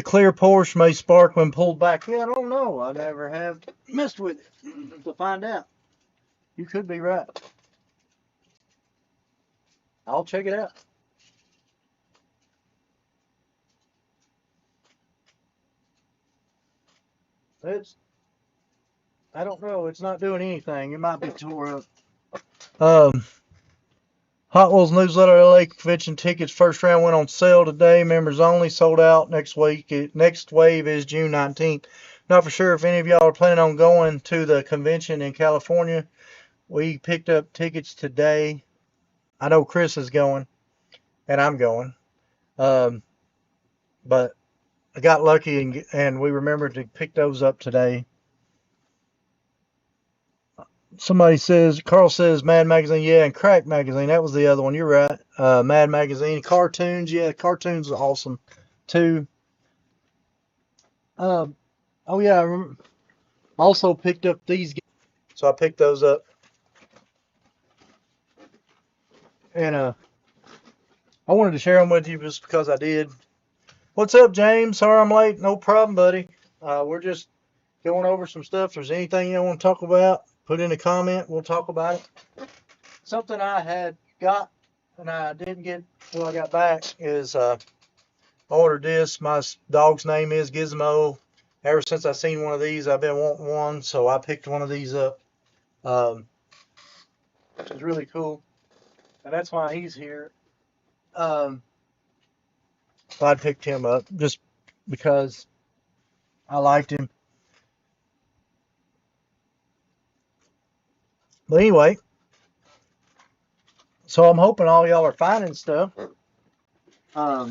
clear Porsche may spark when pulled back. Yeah, I don't know. I never have messed with it to find out. You could be right. I'll check it out. I don't know. It's not doing anything. It might be tore up. Um, Hot Wheels Newsletter LA Convention tickets first round went on sale today. Members only, sold out next week. Next wave is June 19th. Not for sure if any of y'all are planning on going to the convention in California. We picked up tickets today. I know Chris is going, and I'm going. But I got lucky and we remembered to pick those up today. Somebody says, Carl says Mad Magazine, yeah, and Crack Magazine. That was the other one. You're right. Mad Magazine. Cartoons, yeah, cartoons are awesome too. Oh yeah, I also picked up these games. So I picked those up. And I wanted to share them with you just because I did. What's up, James? Sorry I'm late. No problem, buddy. We're just going over some stuff. If there's anything you want to talk about, put in a comment. We'll talk about it. Something I had got and I didn't get till I got back is I ordered this. My dog's name is Gizmo. Ever since I seen one of these, I've been wanting one, so I picked one of these up. Which is really cool. And that's why he's here. So I picked him up just because I liked him. But anyway, so I'm hoping all y'all are finding stuff. I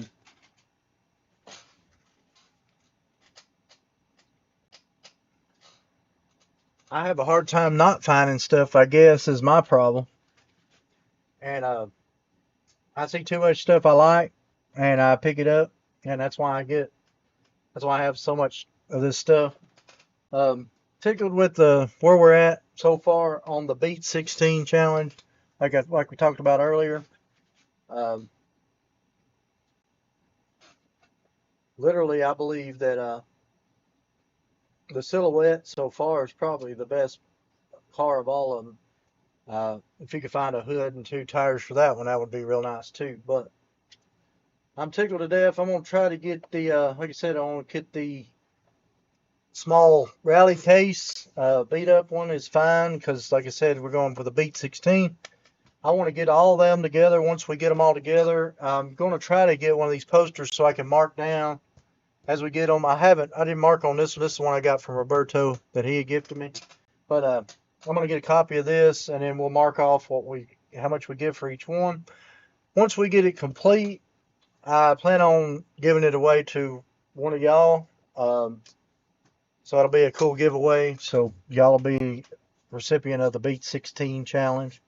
have a hard time not finding stuff, I guess, is my problem. And I see too much stuff I like, and I pick it up, and that's why I have so much of this stuff. Tickled with where we're at so far on the Beat 16 challenge, like we talked about earlier. Um, Literally, I believe that the Silhouette so far is probably the best car of all of them. If you could find a hood and two tires for that one, that would be real nice too. But I'm tickled to death. I'm gonna try to get the, like I said, I want to get the small rally case. Beat up one is fine because, like I said, we're going for the Beat 16. I want to get all of them together. Once we get them all together, I'm going to try to get one of these posters so I can mark down as we get them. I didn't mark on this one. This is the one I got from Roberto that he had gifted me. But I'm going to get a copy of this, and then we'll mark off how much we give for each one. Once we get it complete, I plan on giving it away to one of y'all. So it'll be a cool giveaway. So y'all will be recipient of the Beat 16 challenge.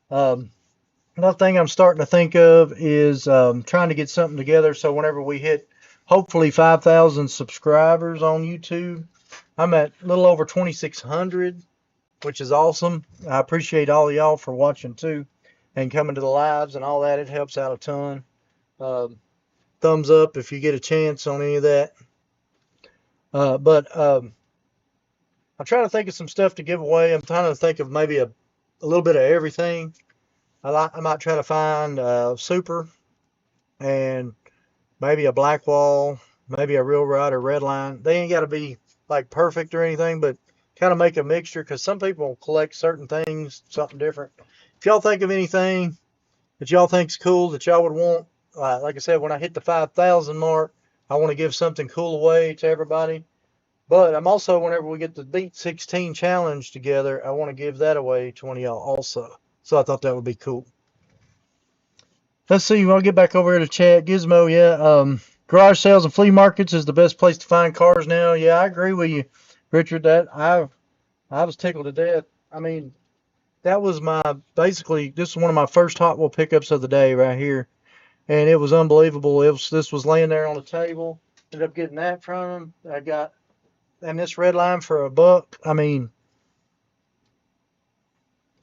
Another thing I'm starting to think of is trying to get something together so whenever we hit hopefully 5,000 subscribers on YouTube, I'm at a little over 2,600, which is awesome. I appreciate all of y'all for watching too and coming to the lives and all that. It helps out a ton. Thumbs up if you get a chance on any of that. But I'm trying to think of some stuff to give away. I'm trying to think of maybe a little bit of everything. I might try to find a Super and maybe a black wall, maybe a real ride or red line. They ain't got to be like perfect or anything, but kind of make a mixture because some people collect certain things, something different. If y'all think of anything that y'all think's cool that y'all would want, like I said, when I hit the 5,000 mark, I want to give something cool away to everybody. But I'm also, whenever we get the Beat 16 challenge together, I want to give that away to one of y'all also. So I thought that would be cool. Let's see. I'll get back over here to chat. Gizmo, yeah. Garage sales and flea markets is the best place to find cars now. Yeah, I agree with you, Richard. That I was tickled to death. I mean, that was basically this is one of my first Hot Wheel pickups of the day right here, and it was unbelievable. This was laying there on the table. Ended up getting that from him. I got and this red line for $1. I mean,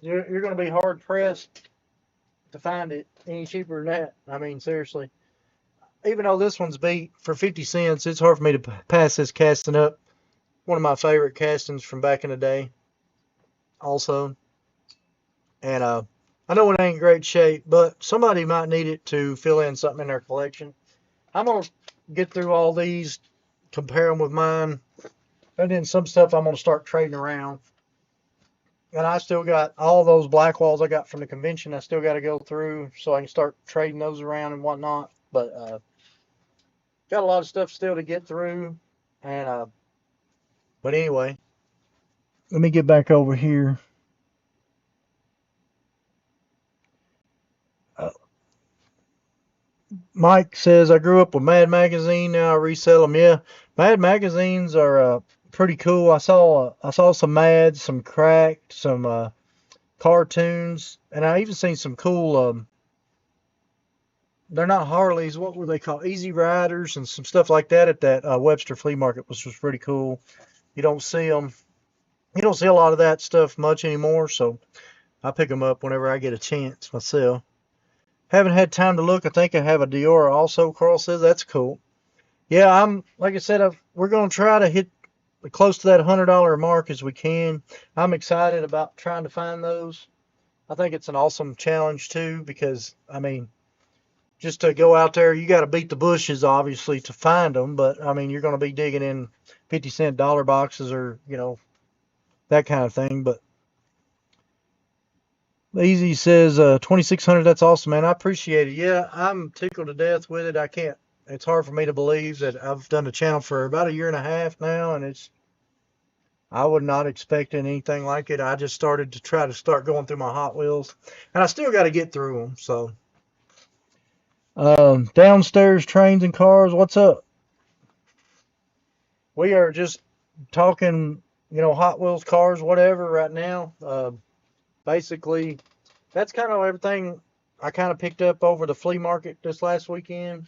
you're going to be hard pressed to find it any cheaper than that. I mean, seriously. Even though this one's beat for 50 cents, it's hard for me to pass this casting up. One of my favorite castings from back in the day, also. And I know it ain't great shape, but somebody might need it to fill in something in their collection. I'm going to get through all these, compare them with mine, and then some stuff I'm going to start trading around. And I still got all those black walls I got from the convention. I still got to go through so I can start trading those around and whatnot. But got a lot of stuff still to get through. And but anyway, let me get back over here. Mike says, I grew up with Mad Magazine. Now I resell them. Yeah, Mad Magazines are pretty cool. I saw some Mad, some Cracked, some cartoons, and I even seen some cool. They're not Harleys. What were they called? Easy Riders and some stuff like that at that Webster Flea Market, which was pretty cool. You don't see them. You don't see a lot of that stuff much anymore, so I pick them up whenever I get a chance myself. Haven't had time to look. I think I have a Diora also. Carl says that's cool. Yeah, like I said, we're going to try to hit close to that $100 mark as we can. I'm excited about trying to find those. I think it's an awesome challenge too because I mean, just to go out there, you got to beat the bushes obviously to find them. But I mean, you're going to be digging in 50-cent dollar boxes or that kind of thing. But Easy says 2,600. That's awesome, man. I appreciate it. Yeah, I'm tickled to death with it. I can't. It's hard for me to believe that I've done the channel for about a year and a half now, and I would not expect anything like it. I just started to try to start going through my Hot Wheels, and I still got to get through them. So, downstairs trains and cars. What's up? We are just talking, Hot Wheels, cars, whatever, right now. Basically, that's kind of everything I kind of picked up over the flea market this last weekend.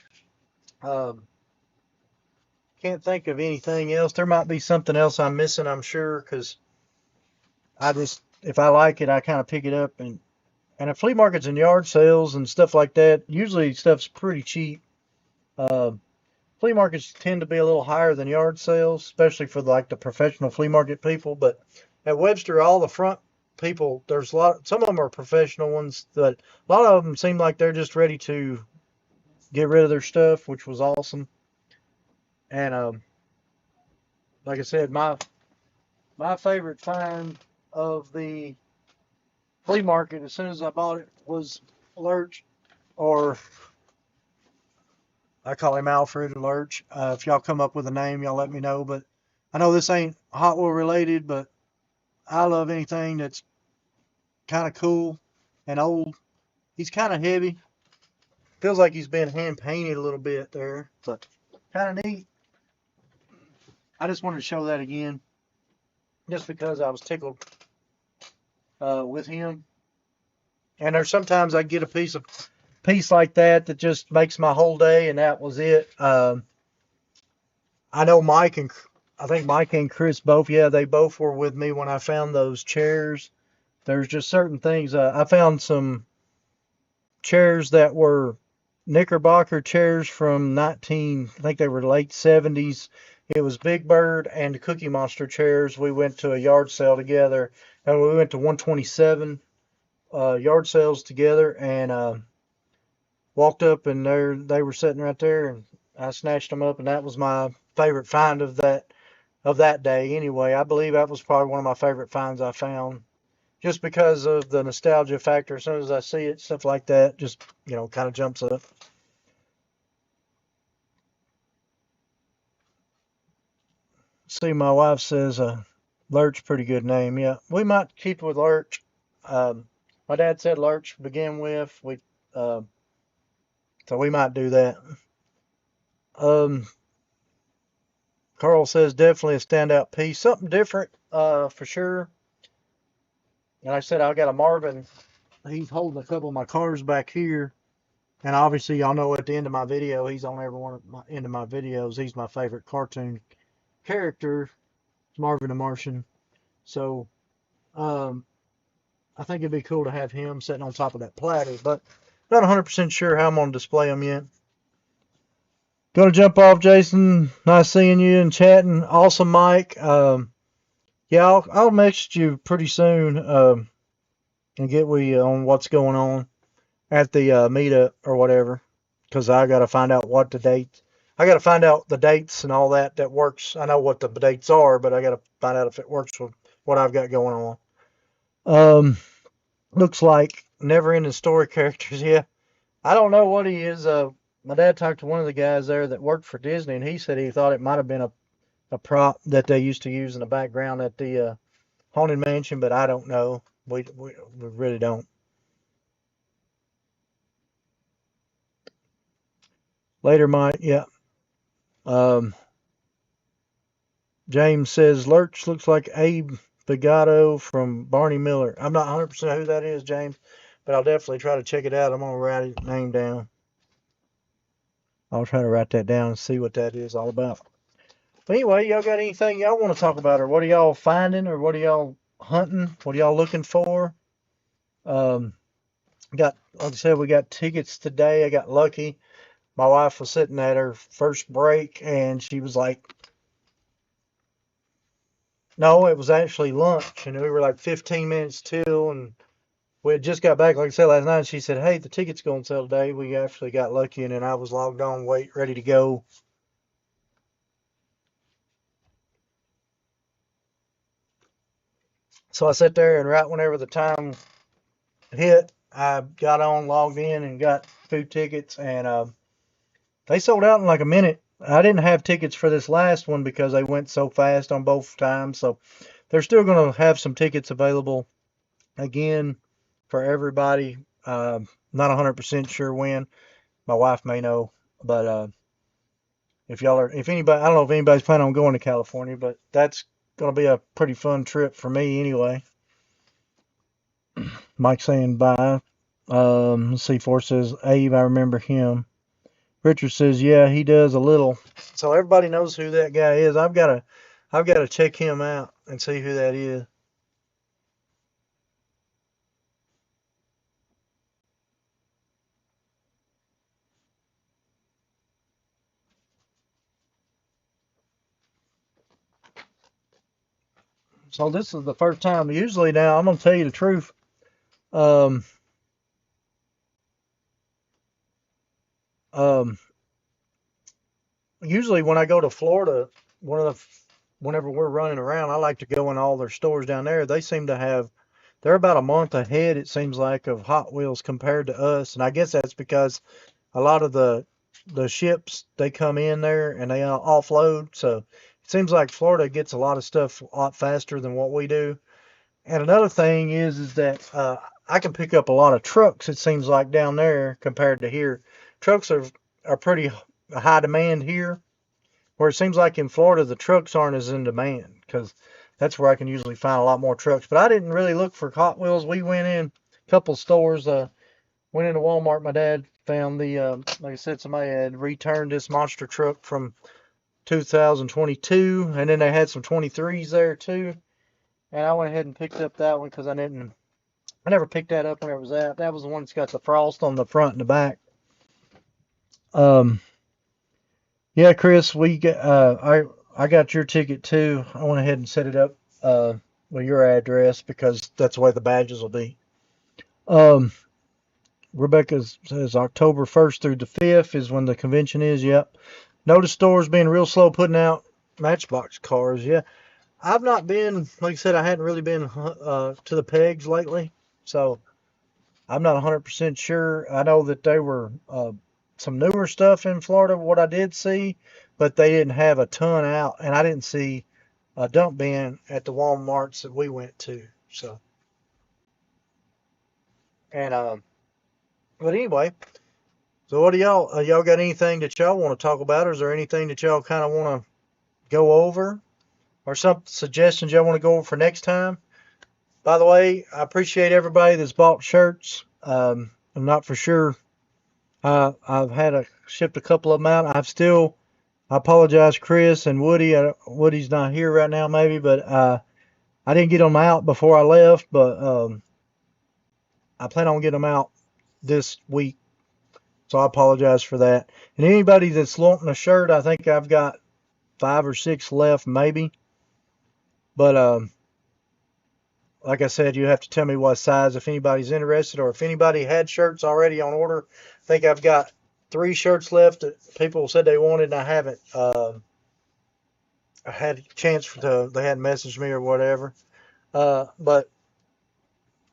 can't think of anything else. There might be something else I'm missing, I'm sure, because if I like it, I kind of pick it up. And at flea markets and yard sales and stuff like that, usually stuff's pretty cheap. Uh, Flea markets tend to be a little higher than yard sales, especially for like the professional flea market people. But at Webster, all the front people, there's a lot. Some of them are professional ones, but a lot of them seem like they're just ready to get rid of their stuff, which was awesome. And like I said, my favorite find of the flea market as soon as I bought it was Lurch, or I call him Alfred Lurch. If y'all come up with a name, y'all let me know. But I know this ain't Hot Wheel related, but I love anything that's kind of cool and old. He's kind of heavy. Feels like he's been hand painted a little bit there, but kind of neat. I just wanted to show that again, just because I was tickled with him. And there's sometimes I get a piece like that just makes my whole day, and that was it. I know I think Mike and Chris both, yeah, they both were with me when I found those chairs. There's just certain things. I found some chairs that were Knickerbocker chairs from I think they were late 70s. It was Big Bird and the Cookie Monster chairs. We went to a yard sale together, and we went to 127 yard sales together, and walked up, and they were sitting right there, and I snatched them up, and that was my favorite find of that day. Anyway, I believe that was probably one of my favorite finds I found, just because of the nostalgia factor. As soon as I see it, stuff like that just, kind of jumps up. See, my wife says Lurch, pretty good name. Yeah, we might keep with Lurch. My dad said Lurch to begin with. Uh, so we might do that. Um, Carl says definitely a standout piece, something different, for sure. And like I said, I got a Marvin. He's holding a couple of my cars back here. And obviously, y'all know at the end of my video, he's on every one of my end of my videos. He's my favorite cartoon character, Marvin the Martian. So, um, I think it'd be cool to have him sitting on top of that platter, but not 100% sure how I'm going to display him yet. Gonna jump off, Jason. Nice seeing you and chatting. Awesome, Mike. Yeah, I'll message you pretty soon, and get with you on what's going on at the meetup or whatever, because I got to find out what the date. I got to find out the dates and all that works. I know what the dates are, but I got to find out if it works with what I've got going on. Looks like never ending story characters. Yeah, I don't know what he is. My dad talked to one of the guys there that worked for Disney, and he said he thought it might have been a prop that they used to use in the background at the Haunted Mansion, but I don't know. We really don't. Later, Mike. Yeah. Um, James says Lurch looks like Abe Bigato from Barney Miller. I'm not 100% who that is, James, but I'll definitely try to check it out. I'm going to write his name down. I'll try to write that down and see what that is all about. But anyway, y'all got anything y'all want to talk about, or what are y'all finding, or what are y'all hunting? What are y'all looking for? Um, like I said, we got tickets today. I got lucky. My wife was sitting at her first break, and she was like, no, it was actually lunch, and we were like 15 minutes till, and we had just got back, like I said last night. And she said, hey, the ticket's going to sell today. We actually got lucky, and then I was logged on, ready to go. So I sat there, and right whenever the time hit, I got on, logged in, and got food tickets, and they sold out in like a minute. I didn't have tickets for this last one because they went so fast on both times. So they're still going to have some tickets available again for everybody. Not 100% sure when. My wife may know, but if anybody, I don't know if anybody's planning on going to California, but that's going to be a pretty fun trip for me anyway. Mike saying bye. Let's see, Force says, Abe, I remember him. Richard says, yeah, he does a little. So everybody knows who that guy is. I've got to check him out and see who that is. So this is the first time. Usually now, I'm gonna tell you the truth. Um, um, Usually when I go to Florida, one of the whenever we're running around, I like to go in all their stores down there. They seem to have they're about a month ahead, it seems like, of Hot Wheels compared to us, and I guess that's because a lot of the ships they come in there and they offload. So it seems like Florida gets a lot of stuff a lot faster than what we do. And another thing is that I can pick up a lot of trucks. It seems like down there compared to here, trucks are pretty high demand here. Where it seems like in Florida the trucks aren't as in demand because that's where I can usually find a lot more trucks. But I didn't really look for Hot Wheels. We went in a couple stores. Went into Walmart. My dad found like I said, somebody had returned this monster truck from 2022, and then they had some 23s there too. And I went ahead and picked up that one because I never picked that up when it was out. That was the one that's got the frost on the front and the back. Um, yeah, Chris, I got your ticket too. I went ahead and set it up with your address because that's the way the badges will be. Um, Rebecca says October 1st through the 5th is when the convention is. Yep. Notice stores being real slow putting out Matchbox cars. Yeah. I've not been, like I said, I hadn't really been to the pegs lately. So I'm not 100% sure. I know that they were some newer stuff in Florida, what I did see, but they didn't have a ton out. And I didn't see a dump bin at the Walmarts that we went to. So, and, but anyway, so what do y'all got anything that y'all want to talk about? Or is there anything that y'all kind of want to go over or some suggestions y'all want to go over for next time? By the way, I appreciate everybody that's bought shirts. I'm not for sure. I've had shipped a couple of them out. I apologize, Chris and Woody. Woody's not here right now, maybe, but I didn't get them out before I left, but I plan on getting them out this week. So I apologize for that. And anybody that's wanting a shirt, I think I've got 5 or 6 left, maybe. But like I said, you have to tell me what size if anybody's interested, or if anybody had shirts already on order. I think I've got 3 shirts left that people said they wanted, and I haven't. I had a chance they hadn't messaged me or whatever. But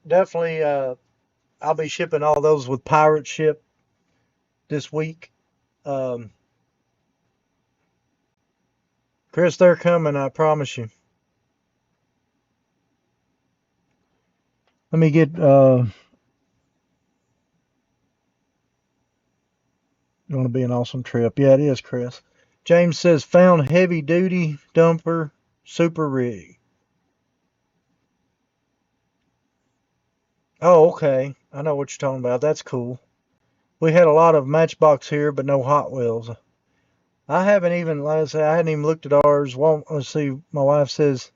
definitely, I'll be shipping all those with Pirate Ship this week. Um, Chris, they're coming, I promise you. Let me get, going to be an awesome trip. Yeah, it is, Chris. James says, found heavy duty dumper super rig. Oh, okay. I know what you're talking about. That's cool. We had a lot of Matchbox here, but no Hot Wheels. I haven't even, like I say, I hadn't even looked at ours. Well, let's see. My wife says,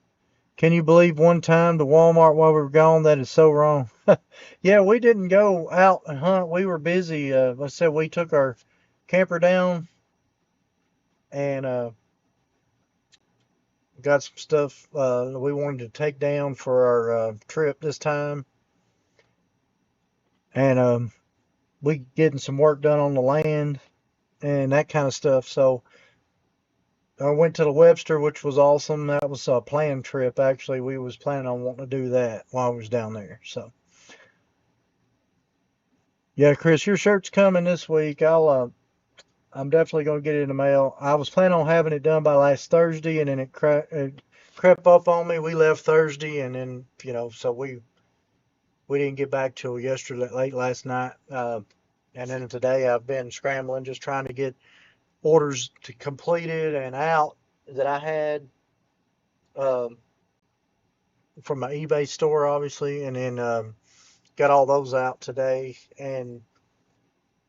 can you believe one time to Walmart while we were gone? That is so wrong. Yeah, we didn't go out and hunt. We were busy. Like I said, we took our camper down and got some stuff we wanted to take down for our trip this time. And we getting some work done on the land and that kind of stuff. So I went to the Webster, which was awesome. That was a planned trip. Actually, we was planning on wanting to do that while I was down there. So yeah, Chris, your shirt's coming this week. I'm definitely gonna get it in the mail. I was planning on having it done by last Thursday, and then it crept up on me. We left Thursday, and then so we didn't get back till yesterday, late last night. And then today I've been scrambling, just trying to get orders to completed and out that I had um, from my eBay store, obviously, and then got all those out today. And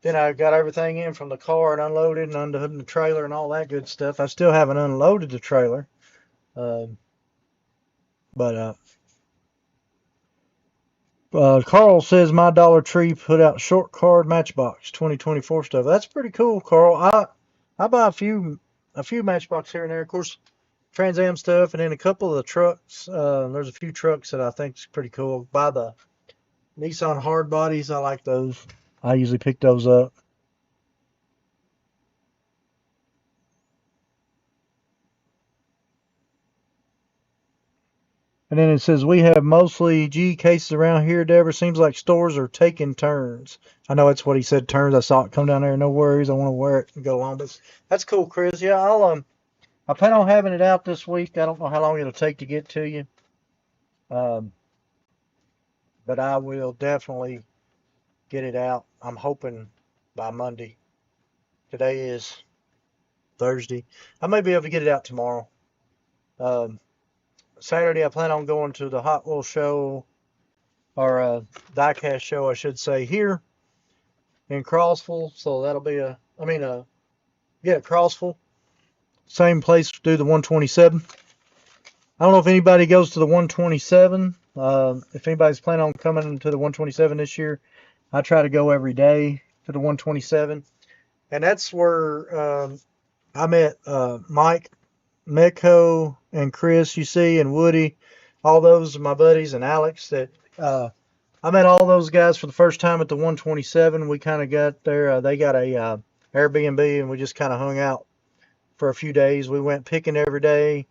Then I got everything in from the car and unloaded and unhooded the trailer and all that good stuff. I still haven't unloaded the trailer. But Carl says my Dollar Tree put out short card Matchbox 2024 stuff. That's pretty cool, Carl. I buy a few Matchbox here and there. Of course, Trans Am stuff, and then a couple of the trucks. There's a few trucks that I think is pretty cool. Buy the Nissan hard bodies. I like those. I usually pick those up. And then it says, we have mostly G cases around here, Deborah. Seems like stores are taking turns. I know that's what he said, turns. I saw it come down there. No worries. I want to wear it and go on. But that's cool, Chris. Yeah, I plan on having it out this week. I don't know how long it'll take to get to you. Um, but I will definitely get it out. I'm hoping by Monday. Today is Thursday. I may be able to get it out tomorrow. Um, Saturday, I plan on going to the Hot Wheels show, or diecast show, I should say, here in Crossville. So that'll be Crossville. Same place to do the 127. I don't know if anybody goes to the 127. If anybody's planning on coming to the 127 this year, I try to go every day to the 127. And that's where I met Mike, Meko, and Chris, you see, and Woody. All those are my buddies, and Alex. That I met all those guys for the first time at the 127. We kind of got there. They got a Airbnb, and we just kind of hung out for a few days. We went picking every day.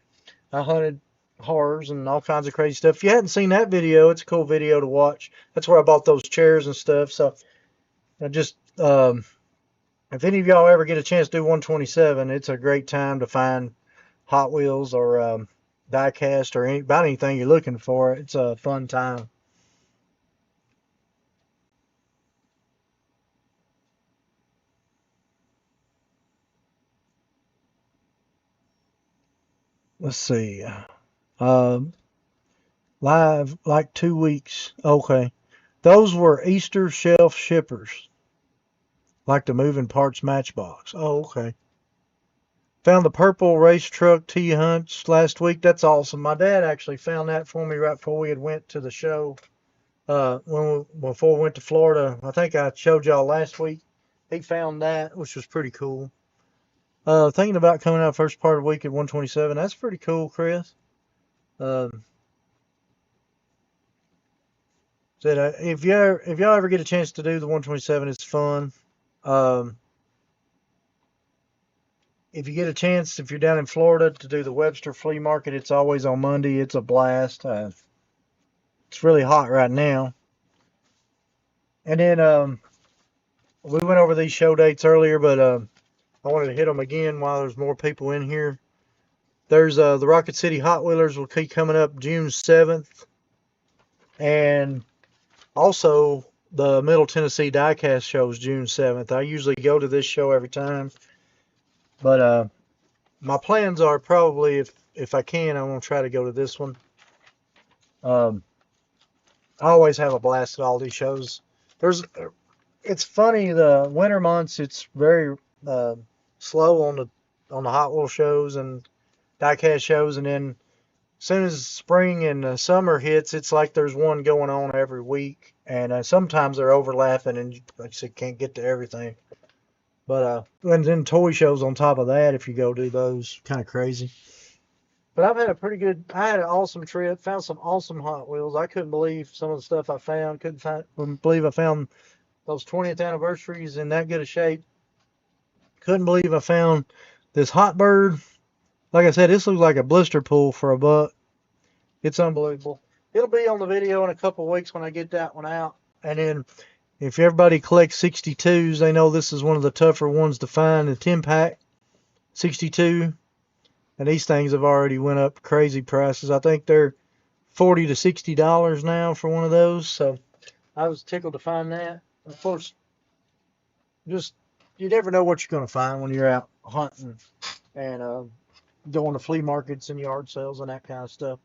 I hunted horrors and all kinds of crazy stuff. If you hadn't seen that video, it's a cool video to watch. That's where I bought those chairs and stuff. So I just if any of y'all ever get a chance to do 127, it's a great time to find Hot Wheels or diecast or about anything you're looking for. It's a fun time. Let's see. Live like 2 weeks. Okay. Those were Easter shelf shippers. Like the moving parts Matchbox. Oh, okay. Found the purple race truck T-Hunts last week. That's awesome. My dad actually found that for me right before we had went to the show. Before we went to Florida. I think I showed y'all last week. He found that, which was pretty cool. Thinking about coming out first part of the week at 127. That's pretty cool, Chris. Said if y'all ever get a chance to do the 127, it's fun. If you get a chance, if you're down in Florida, to do the Webster Flea Market, it's always on Monday. It's a blast. It's really hot right now. And then we went over these show dates earlier, but I wanted to hit them again while there's more people in here. There's the Rocket City Hot Wheelers will keep coming up June 7th. And also the Middle Tennessee Diecast show is June 7th. I usually go to this show every time. But my plans are probably, if I can, I'm going to try to go to this one. I always have a blast at all these shows. It's funny, the winter months, it's very slow on the Hot Wheel shows and diecast shows, and then as soon as spring and summer hits, it's like there's one going on every week, and sometimes they're overlapping, and like I said, can't get to everything. But and then toy shows on top of that, if you go do those, kind of crazy. But I had an awesome trip, found some awesome Hot Wheels. I couldn't believe some of the stuff I found. Couldn't believe I found those 20th anniversaries in that good a shape. Couldn't believe I found this Hot Bird. Like I said, this looks like a blister pool for $1. It's unbelievable. It'll be on the video in a couple of weeks when I get that one out. And then if everybody collects 62s, they know this is one of the tougher ones to find. The 10-pack 62. And these things have already went up crazy prices. I think they're $40 to $60 now for one of those. So I was tickled to find that. Of course, just you never know what you're going to find when you're out hunting and going to flea markets and yard sales and that kind of stuff.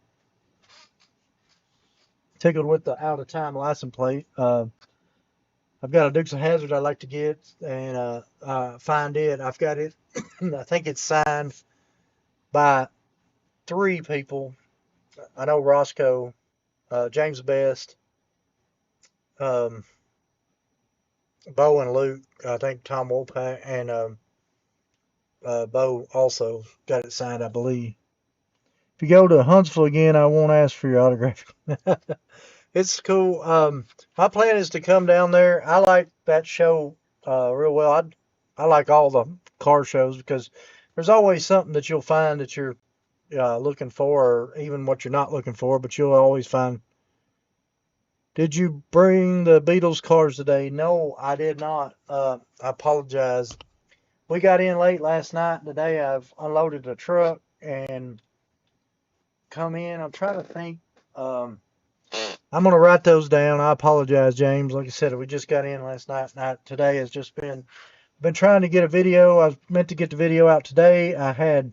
Tickled with the out of time license plate. I've got a Dukes of Hazzard I'd like to get and find it. I've got it. I think it's signed by 3 people. I know Roscoe, James Best, um, Bo and Luke. I think Tom Wolpack and Bo also got it signed, I believe. If you go to Huntsville again, I won't ask for your autograph. It's cool. My plan is to come down there. I like that show real well. I like all the car shows because there's always something that you'll find that you're looking for, or even what you're not looking for, but you'll always find. Did you bring the Beatles cars today? No, I did not. I apologize. We got in late last night. Today I've unloaded the truck and come in. I'm trying to think. I'm going to write those down. I apologize, James. Like I said, we just got in last night. Today has just been trying to get a video. I was meant to get the video out today. I had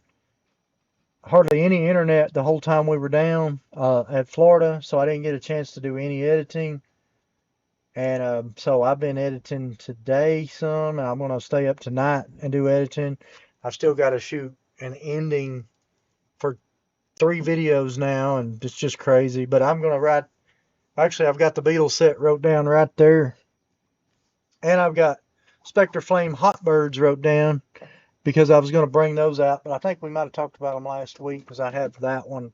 hardly any internet the whole time we were down at Florida, so I didn't get a chance to do any editing. And so I've been editing today some. I'm going to stay up tonight and do editing. I've still got to shoot an ending for 3 videos now, and it's just crazy. But I'm going to write. Actually, I've got the Beatles set wrote down right there. And I've got Spectre Flame Hot Birds wrote down because I was going to bring those out. But I think we might have talked about them last week because I had for that one. I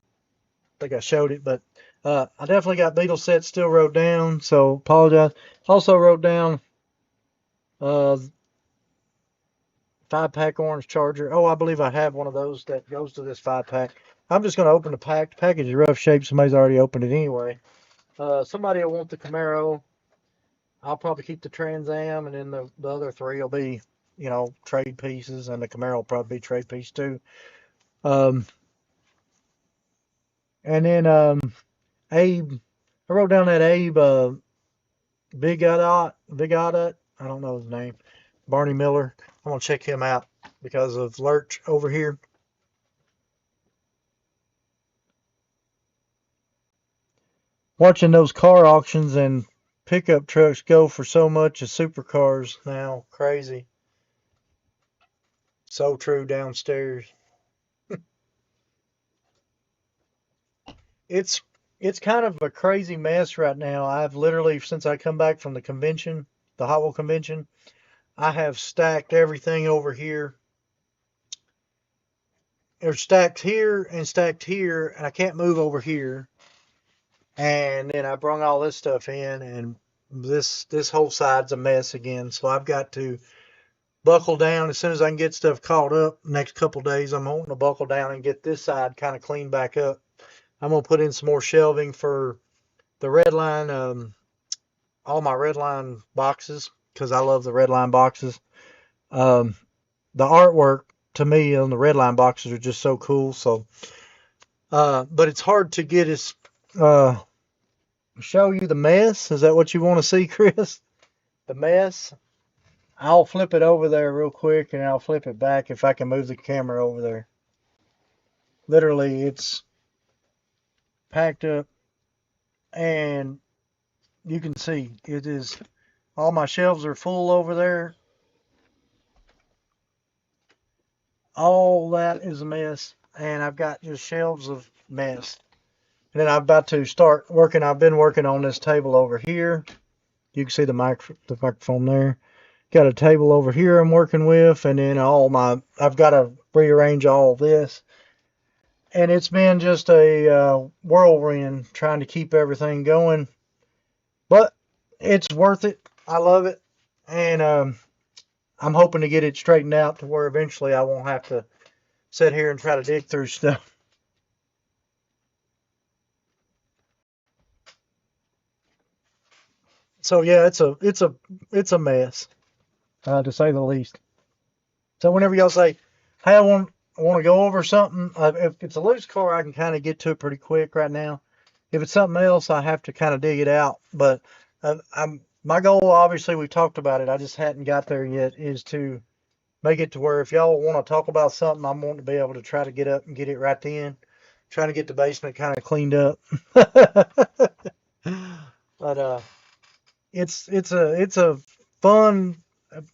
think I showed it. But I definitely got Beatles sets still wrote down. So apologize. Also wrote down 5-pack orange charger. Oh, I believe I have one of those that goes to this 5-pack. I'm just going to open the pack. The package is rough shape. Somebody's already opened it anyway. Somebody will want the Camaro. I'll probably keep the Trans Am, and then the other 3 will be, trade pieces, and the Camaro will probably be trade piece too. And then Abe, I wrote down that Abe Big Odd, I don't know his name, Barney Miller. I'm gonna check him out because of Lurch over here. Watching those car auctions and pickup trucks go for so much as supercars now, crazy. So true downstairs. It's it's kind of a crazy mess right now. I've literally, since I come back from the convention, the Hot Wheel convention, I have stacked everything over here. They're stacked here and stacked here, and I can't move over here. And then I brung all this stuff in, and this whole side's a mess again. So I've got to buckle down as soon as I can get stuff caught up. Next couple days, I'm hoping to buckle down and get this side kind of cleaned back up. I'm gonna put in some more shelving for the red line, all my red line boxes because I love the red line boxes. Um, the artwork to me on the red line boxes are just so cool. So, but it's hard to get us show you the mess. Is that what you want to see, Chris? The mess. I'll flip it over there real quick and I'll flip it back if I can move the camera over there. Literally, it's packed up and you can see it is, all my shelves are full over there. All that is a mess, and I've got just shelves of mess. And then I'm about to start working. I've been working on this table over here. You can see the microphone there. Got a table over here I'm working with, and then I've got to rearrange all this. And it's been just a whirlwind trying to keep everything going. But it's worth it. I love it. And I'm hoping to get it straightened out to where eventually I won't have to sit here and try to dig through stuff. So yeah, it's a mess, to say the least. So whenever y'all say, "Hey, I want to go over something," if it's a loose car, I can kind of get to it pretty quick right now. If it's something else, I have to kind of dig it out. But my goal, obviously, we talked about it. I just hadn't got there yet. Is to make it to where if y'all want to talk about something, I'm wanting to be able to try to get up and get it right then. Trying to get the basement kind of cleaned up. But it's a fun,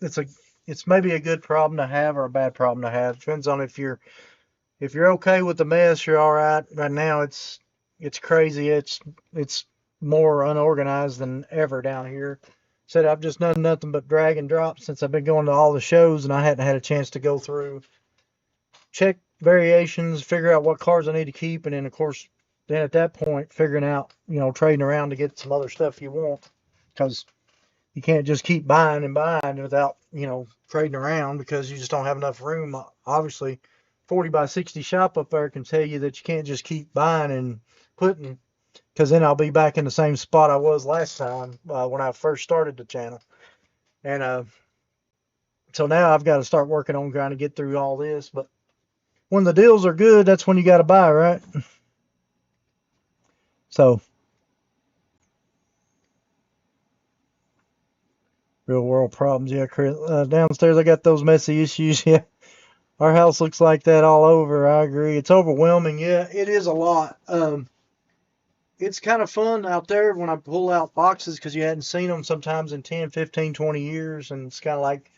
it's maybe a good problem to have or a bad problem to have. Depends on if you're okay with the mess, you're all right. Right now, it's crazy. It's more unorganized than ever down here. Said I've just done nothing but drag and drop since I've been going to all the shows, and I hadn't had a chance to go through, check variations, figure out what cars I need to keep, and then of course, then at that point, figuring out, trading around to get some other stuff you want, because you can't just keep buying and buying without, trading around because you just don't have enough room. Obviously, 40 by 60 shop up there can tell you that you can't just keep buying and putting, because then I'll be back in the same spot I was last time when I first started the channel. And so now I've got to start working on trying to get through all this. But when the deals are good, that's when you got to buy, right? So, real world problems. Yeah, Chris. Downstairs, I got those messy issues. Yeah. Our house looks like that all over. I agree. It's overwhelming. Yeah, it is a lot. It's kind of fun out there when I pull out boxes because you hadn't seen them sometimes in 10, 15, 20 years. And it's kind of like,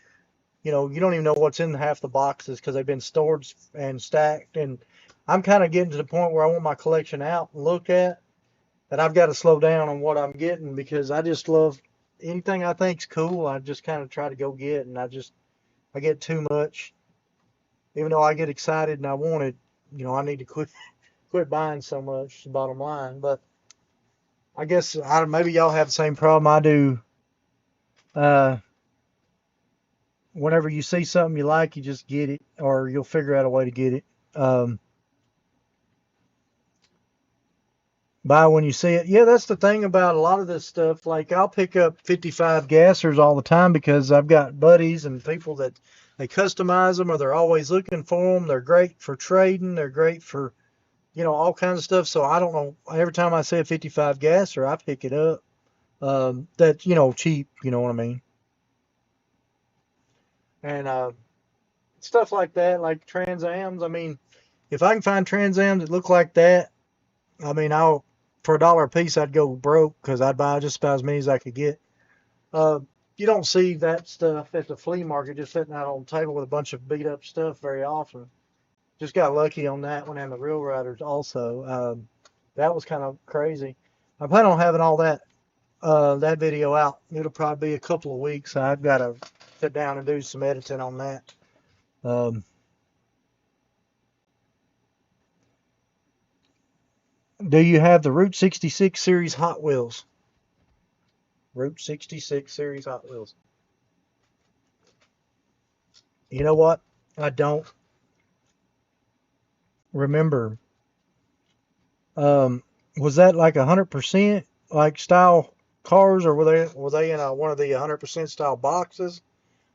you don't even know what's in half the boxes because they've been stored and stacked. And I'm kind of getting to the point where I want my collection out and look at. And I've got to slow down on what I'm getting because I just love anything I think's cool. I just kind of try to go get. And I get too much. Even though I get excited and I want it, I need to quit buying so much. The bottom line, but I guess maybe y'all have the same problem I do. Uh, Whenever you see something you like, you just get it, or you'll figure out a way to get it. Um, Buy when you see it. Yeah, that's the thing about a lot of this stuff. Like I'll pick up 55 gassers all the time because I've got buddies and people that they customize them or they're always looking for them. They're great for trading. They're great for all kinds of stuff. So I don't know. Every time I see a 55 gasser, I pick it up. That cheap. You know what I mean? And stuff like that, like Trans Ams. I mean, if I can find Trans Ams that look like that, I mean, I'll for $1 a piece, I'd go broke because I'd buy just about as many as I could get. Uh, you don't see that stuff at the flea market just sitting out on the table with a bunch of beat up stuff very often. Just got lucky on that one and the Real Riders also. That was kind of crazy. I plan on having all that video out. It'll probably be a couple of weeks. I've got to sit down and do some editing on that. Um, do you have the Route 66 series Hot Wheels? Route 66 series Hot Wheels. You know what? I don't remember. Was that like 100% like style cars, or were they in one of the 100% style boxes?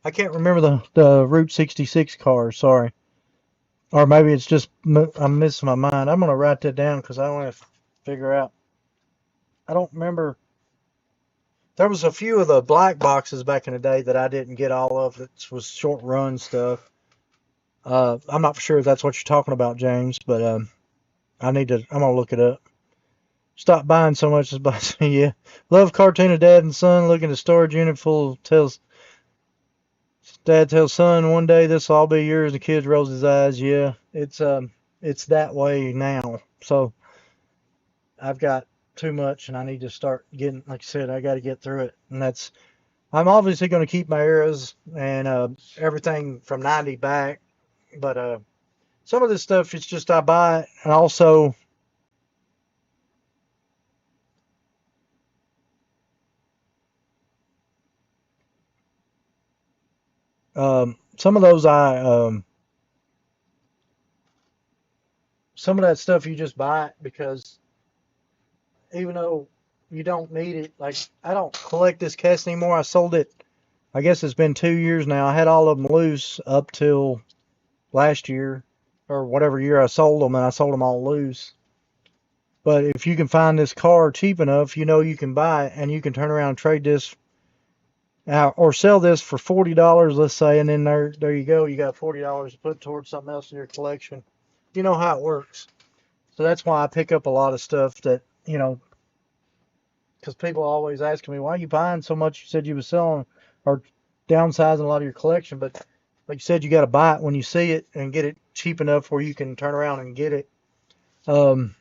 I can't remember the Route 66 cars. Sorry, or maybe it's just I'm missing my mind. I'm gonna write that down because I want to figure out. I don't remember. There was a few of the black boxes back in the day that I didn't get all of. That was short run stuff. I'm not sure if that's what you're talking about, James, but I'm gonna look it up. Stop buying so much as buy. Yeah, love cartoon of dad and son looking at storage unit full of tells dad tells son one day this will all be yours. The kid rolls his eyes. Yeah, it's that way now. So I've got too much, and I need to start getting. Like I said, I got to get through it, and I'm obviously going to keep my eras and everything from '90 back, but some of this stuff it's just I buy it, and also some of those some of that stuff you just buy it because even though you don't need it, like I don't collect this cast anymore. I sold it. I guess it's been 2 years now. I had all of them loose up till last year or whatever year I sold them, and I sold them all loose. But if you can find this car cheap enough, you can buy it and you can turn around and trade this out or sell this for $40, let's say, and then there you go. You got $40 to put towards something else in your collection. You know how it works. So that's why I pick up a lot of stuff that, because because people are always asking me, why are you buying so much? You said you were selling or downsizing a lot of your collection, but like you said, you got to buy it when you see it and get it cheap enough where you can turn around and get it. The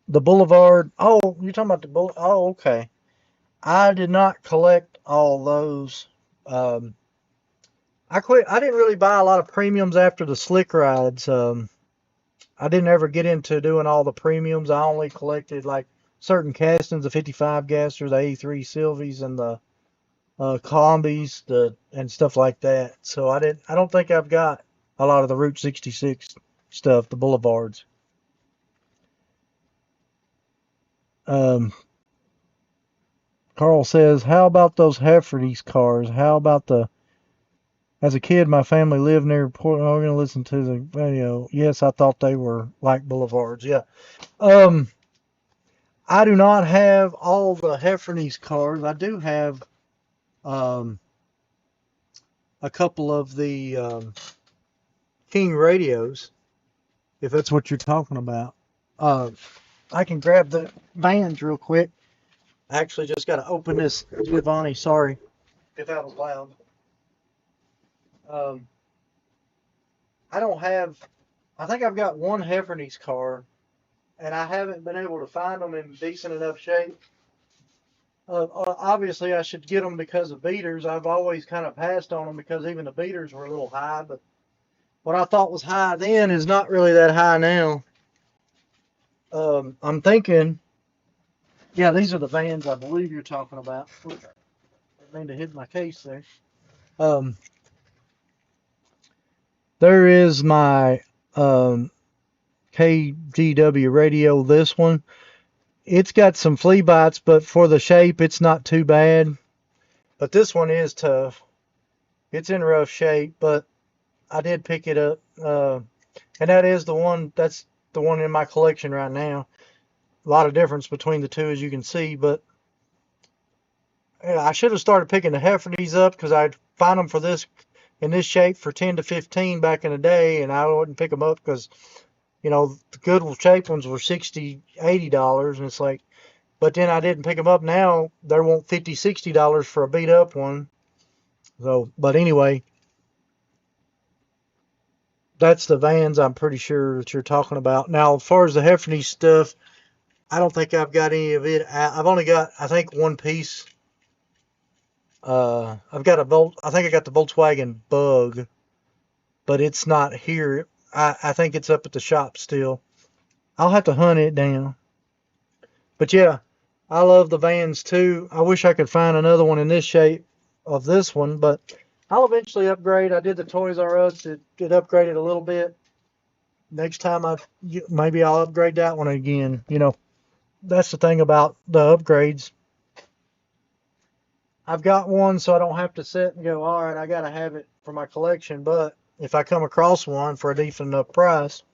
Boulevard. Oh, you're talking about the Boulevard. Oh, okay. I did not collect all those. Um, I quit. I didn't really buy a lot of premiums after the slick rides. I didn't ever get into doing all the premiums. I only collected like certain castings, the 55 Gassers, the 83 Sylvies, and the Combies, and stuff like that. So I didn't. I don't think I've got a lot of the Route 66 stuff, the Boulevards. Um, Carl says, "How about those Hefferty's cars? How about the?" As a kid, my family lived near Portland. We're gonna listen to the radio. Yes, I thought they were like Boulevards. Yeah. Um, I do not have all the Hefferny's cars. I do have um, a couple of the King radios, if that's what you're talking about. Uh, I can grab the vans real quick. I actually just got to open this Giovanni. Sorry if that was loud. Um, I don't have. I think I've got one Hefferny's car, and I haven't been able to find them in decent enough shape. Obviously, I should get them because of beaters. I've always kind of passed on them because even the beaters were a little high, but what I thought was high then is not really that high now. I'm thinking, yeah, these are the vans I believe you're talking about. Oops, I mean to hit my case there. Um, there is my KGW radio. This one, it's got some flea bites, but for the shape, it's not too bad. But this one is tough. It's in rough shape, but I did pick it up, and that is the one. That's the one in my collection right now. A lot of difference between the two, as you can see, but yeah, I should have started picking the Heffernies up because I'd find them for this in this shape for 10 to 15 back in the day, and I wouldn't pick them up because the good shape ones were 60, $80, and it's like, but then I didn't pick them up. Now they want 50, $60 for a beat up one. So, but anyway, that's the vans I'm pretty sure that you're talking about. Now, as far as the Hefferny stuff, I don't think I've got any of it. I've only got, I think, one piece. I've got I think I got the Volkswagen Bug, but it's not here. I think it's up at the shop still. I'll have to hunt it down. But yeah, I love the vans too. I wish I could find another one in this shape of this one, but I'll eventually upgrade. I did the Toys R Us. It upgraded a little bit. Next time maybe I'll upgrade that one again. That's the thing about the upgrades. I've got one, so I don't have to sit and go, all right, I got to have it for my collection. But if I come across one for a decent enough price,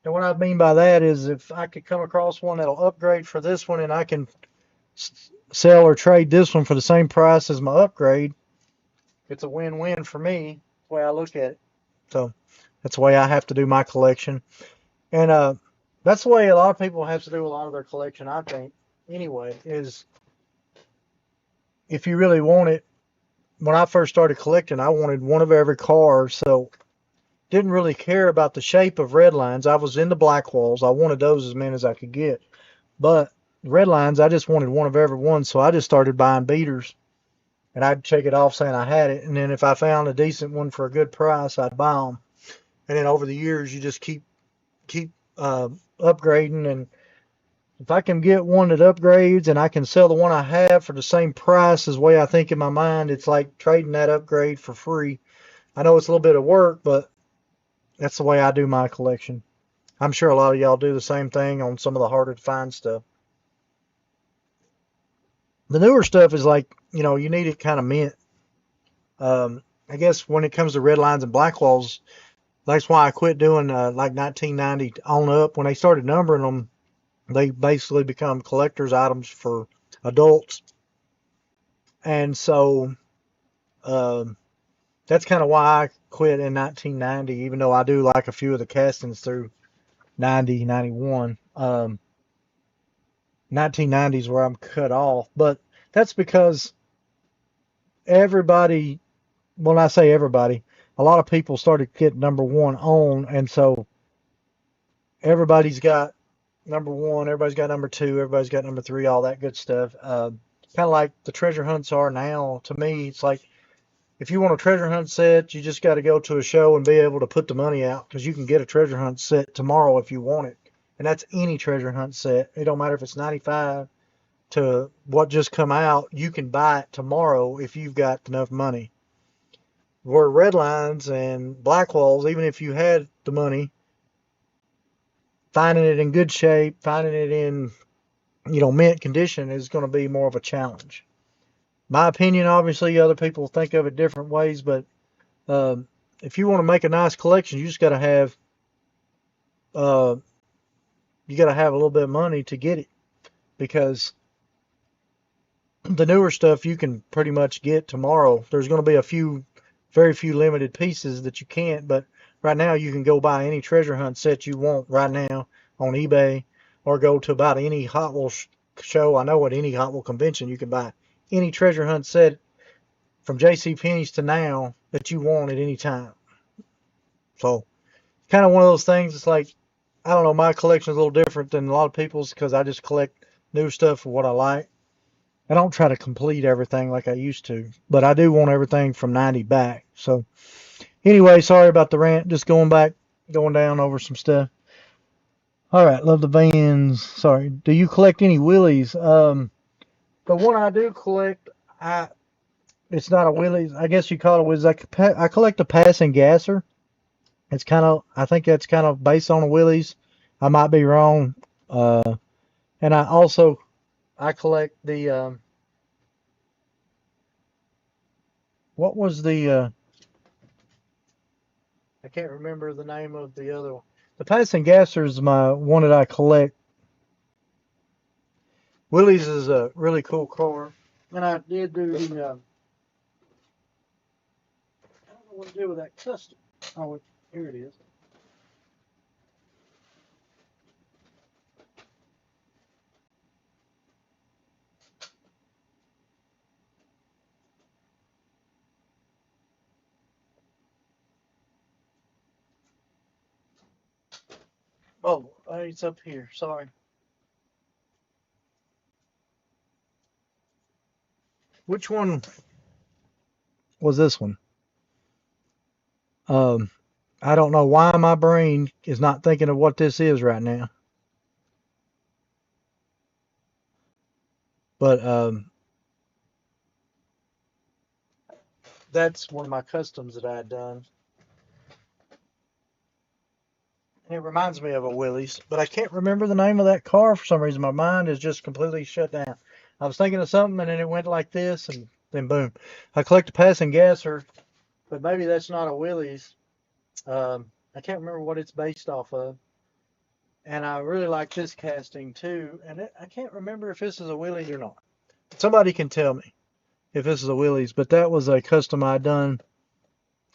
and what I mean by that is if I could come across one that'll upgrade for this one and I can sell or trade this one for the same price as my upgrade, it's a win-win for me, the way I look at it. So that's the way I have to do my collection. And that's the way a lot of people have to do a lot of their collection, I think, anyway, is if you really want it. When I first started collecting, I wanted one of every car, so didn't really care about the shape of red lines. I was into black walls. I wanted those as many as I could get. But red lines, I just wanted one of every one, so I just started buying beaters. And I'd check it off saying I had it, and then if I found a decent one for a good price, I'd buy them. And then over the years, you just keep upgrading, and if I can get one that upgrades and I can sell the one I have for the same price as the way I think in my mind, it's like trading that upgrade for free. I know it's a little bit of work, but that's the way I do my collection. I'm sure a lot of y'all do the same thing on some of the harder to find stuff. The newer stuff is like, you need it kind of mint. I guess when it comes to red lines and black walls, that's why I quit doing like 1990 on up. When they started numbering them, they basically become collector's items for adults. And so that's kind of why I quit in 1990, even though I do like a few of the castings through 90, 91. 1990s where I'm cut off, but that's because everybody, when I say everybody, a lot of people started getting number one on, and so everybody's got number one, everybody's got number two, everybody's got number three, all that good stuff. Kind of like the treasure hunts are now. To me, it's like if you want a treasure hunt set, you just got to go to a show and be able to put the money out because you can get a treasure hunt set tomorrow if you want it. And that's any treasure hunt set. It don't matter if it's 95 to what just come out. You can buy it tomorrow if you've got enough money. Where red lines and black walls, even if you had the money, finding it in good shape, finding it in, mint condition is going to be more of a challenge. My opinion, obviously, other people think of it different ways, but um, if you want to make a nice collection, you just got to have uh, a little bit of money to get it because the newer stuff you can pretty much get tomorrow. There's going to be very few limited pieces that you can't, but right now you can go buy any treasure hunt set you want right now on eBay or go to about any Hot Wheels show. I know at any Hot Wheel convention you can buy any treasure hunt set from JCPenney's to now that you want at any time. So kind of one of those things. It's like, I don't know, my collection is a little different than a lot of people's because I just collect new stuff for what I like. I don't try to complete everything like I used to, but I do want everything from 90 back. So anyway, sorry about the rant. Just going down over some stuff. All right, love the vans. Sorry. Do you collect any Willies? The one I do collect, it's not a Willys. I guess you call it Willys. I collect a passing gasser. I think that's kind of based on a Willys. I might be wrong. And I collect the, what was I can't remember the name of the other one. The passing gasser is my one that I collect. Willys is a really cool car. And I did do the, I don't know what to do with that custom. Oh, here it is. Oh, it's up here. Sorry. Which one was this one? Um, I don't know why my brain is not thinking of what this is right now. But that's one of my customs that I had done. And it reminds me of a Willys, but I can't remember the name of that car for some reason. My mind is just completely shut down. I was thinking of something and then it went like this and then boom. I collect a passing gasser, but maybe that's not a Willys. I can't remember what it's based off of. And I really like this casting too. And I can't remember if this is a Willys or not. Somebody can tell me if this is a Willys, but that was a custom I done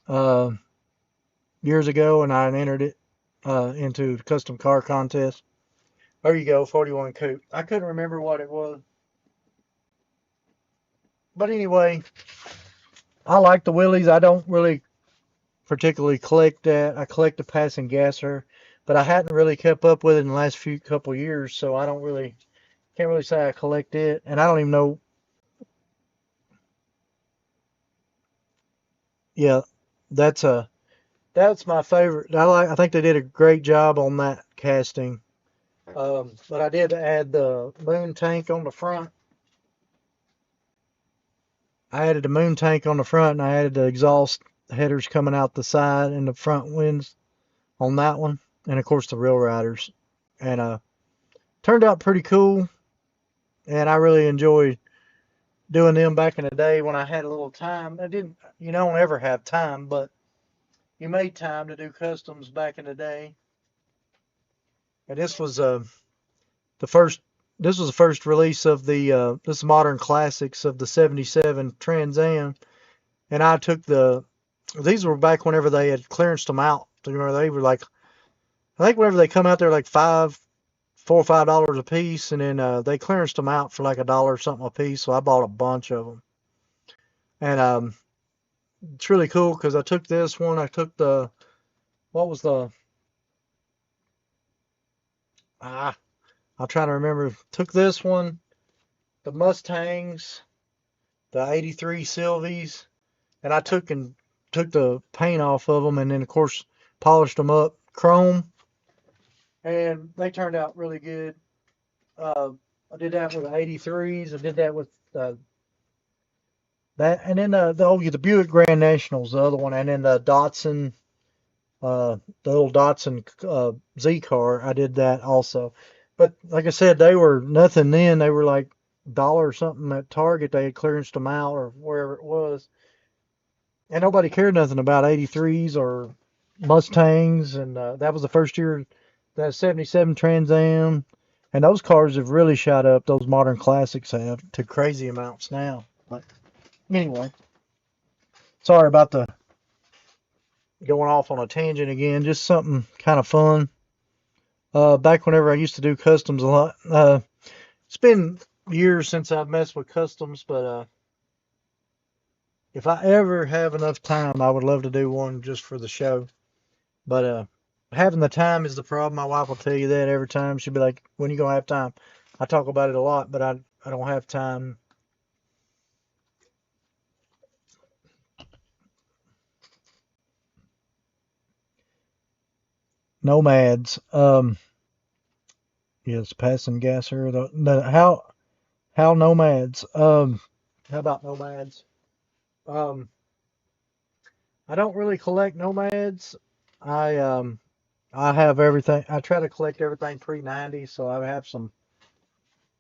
uh, years ago, and I entered it into the custom car contest. There you go, 41 coupe. I couldn't remember what it was, but anyway, I like the Willys. I don't really particularly collect that. I collect the passing gasser, but I hadn't really kept up with it in the last few couple years, so I don't really can't really say I collect it, and I don't even know. Yeah, that's a that's my favorite. I think they did a great job on that casting. But I did add the moon tank on the front. I added the moon tank on the front, and I added the exhaust headers coming out the side and the front winds on that one, and of course the Real Riders. And turned out pretty cool, and I really enjoyed doing them back in the day when I had a little time. You don't ever have time, but you made time to do customs back in the day. And the first this was the first release of the this modern classics of the 77 Trans Am, and I took these were back whenever they had clearanced them out. They were like, I think whenever they come out they're like $4 or $5 a piece, and then they clearanced them out for like $1 or something a piece. So I bought a bunch of them, and it's really cool because I took this one. I took the what was the I'm trying to remember. Took this one, the Mustangs, the '83 Sylvies, and I took the paint off of them, and then of course polished them up chrome, and they turned out really good. Uh, I did that with the '83s. I did that with that, and then the Buick Grand Nationals, the other one, and then the Datsun, the little Datsun Z car. I did that also. But like I said, they were nothing then. They were like $1 or something at Target. They had clearanced them out or wherever it was, and nobody cared nothing about '83s or Mustangs. And that was the first year that '77 Trans Am, and those cars have really shot up. Those modern classics have to crazy amounts now. But anyway, sorry about the going off on a tangent again. Just something kind of fun. Back whenever I used to do customs a lot. It's been years since I've messed with customs, but if I ever have enough time, I would love to do one just for the show. But having the time is the problem. My wife will tell you that every time. She'll be like, "When you gonna have time?" I talk about it a lot, but I don't have time. Nomads. Yes, passing gas here. How nomads? How about nomads? Um, I don't really collect nomads. I I have everything. I try to collect everything pre-90, so I have some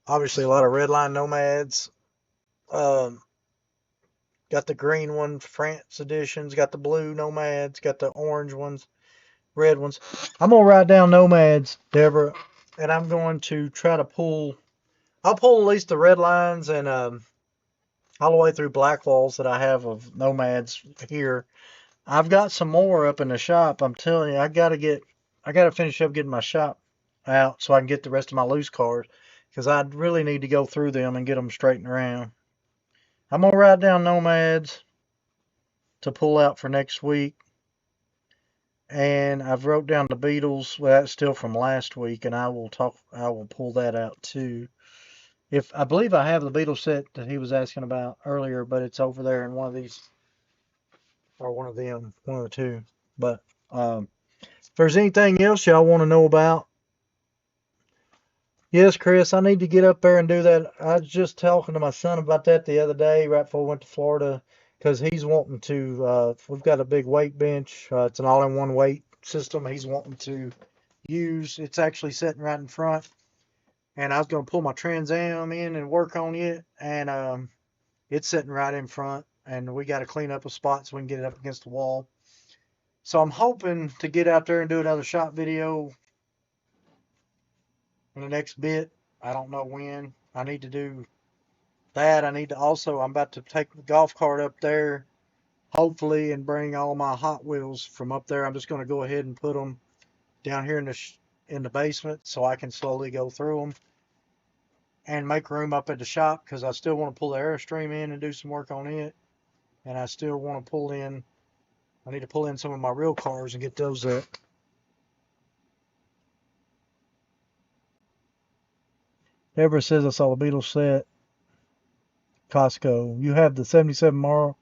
obviously a lot of redline nomads. Um, got the green one, France editions. Got the blue nomads. Got the orange ones, red ones. I'm gonna write down nomads, Deborah, and I'm going to try to pull. I'll pull at least the red lines and all the way through black walls that I have of nomads here. I've got some more up in the shop. I'm telling you, I gotta finish up getting my shop out so I can get the rest of my loose cars because I really need to go through them and get them straightened around. I'm gonna write down nomads to pull out for next week, and I've wrote down the Beatles. Well, that's still from last week, and I will talk. I will pull that out too. If I believe I have the Beatles set that he was asking about earlier, but it's over there in one of these or one of them, one of the two. But if there's anything else y'all want to know about, yes, Chris, I need to get up there and do that. I was just talking to my son about that the other day, right before we went to Florida, because he's wanting to. We've got a big weight bench. It's an all-in-one weight system. He's wanting to use. It's actually sitting right in front, and I was going to pull my Trans Am in and work on it, and it's sitting right in front, and we got to clean up a spot so we can get it up against the wall. So I'm hoping to get out there and do another shop video in the next bit. I don't know when. I need to do that. I need to also, I'm about to take the golf cart up there, hopefully, and bring all my Hot Wheels from up there. I'm just going to go ahead and put them down here in the basement so I can slowly go through them and make room up at the shop because I still want to pull the Airstream in and do some work on it. And I still want to pull in, I need to pull in some of my real cars and get those up. Deborah says I saw the Beatles set. Costco. You have the 77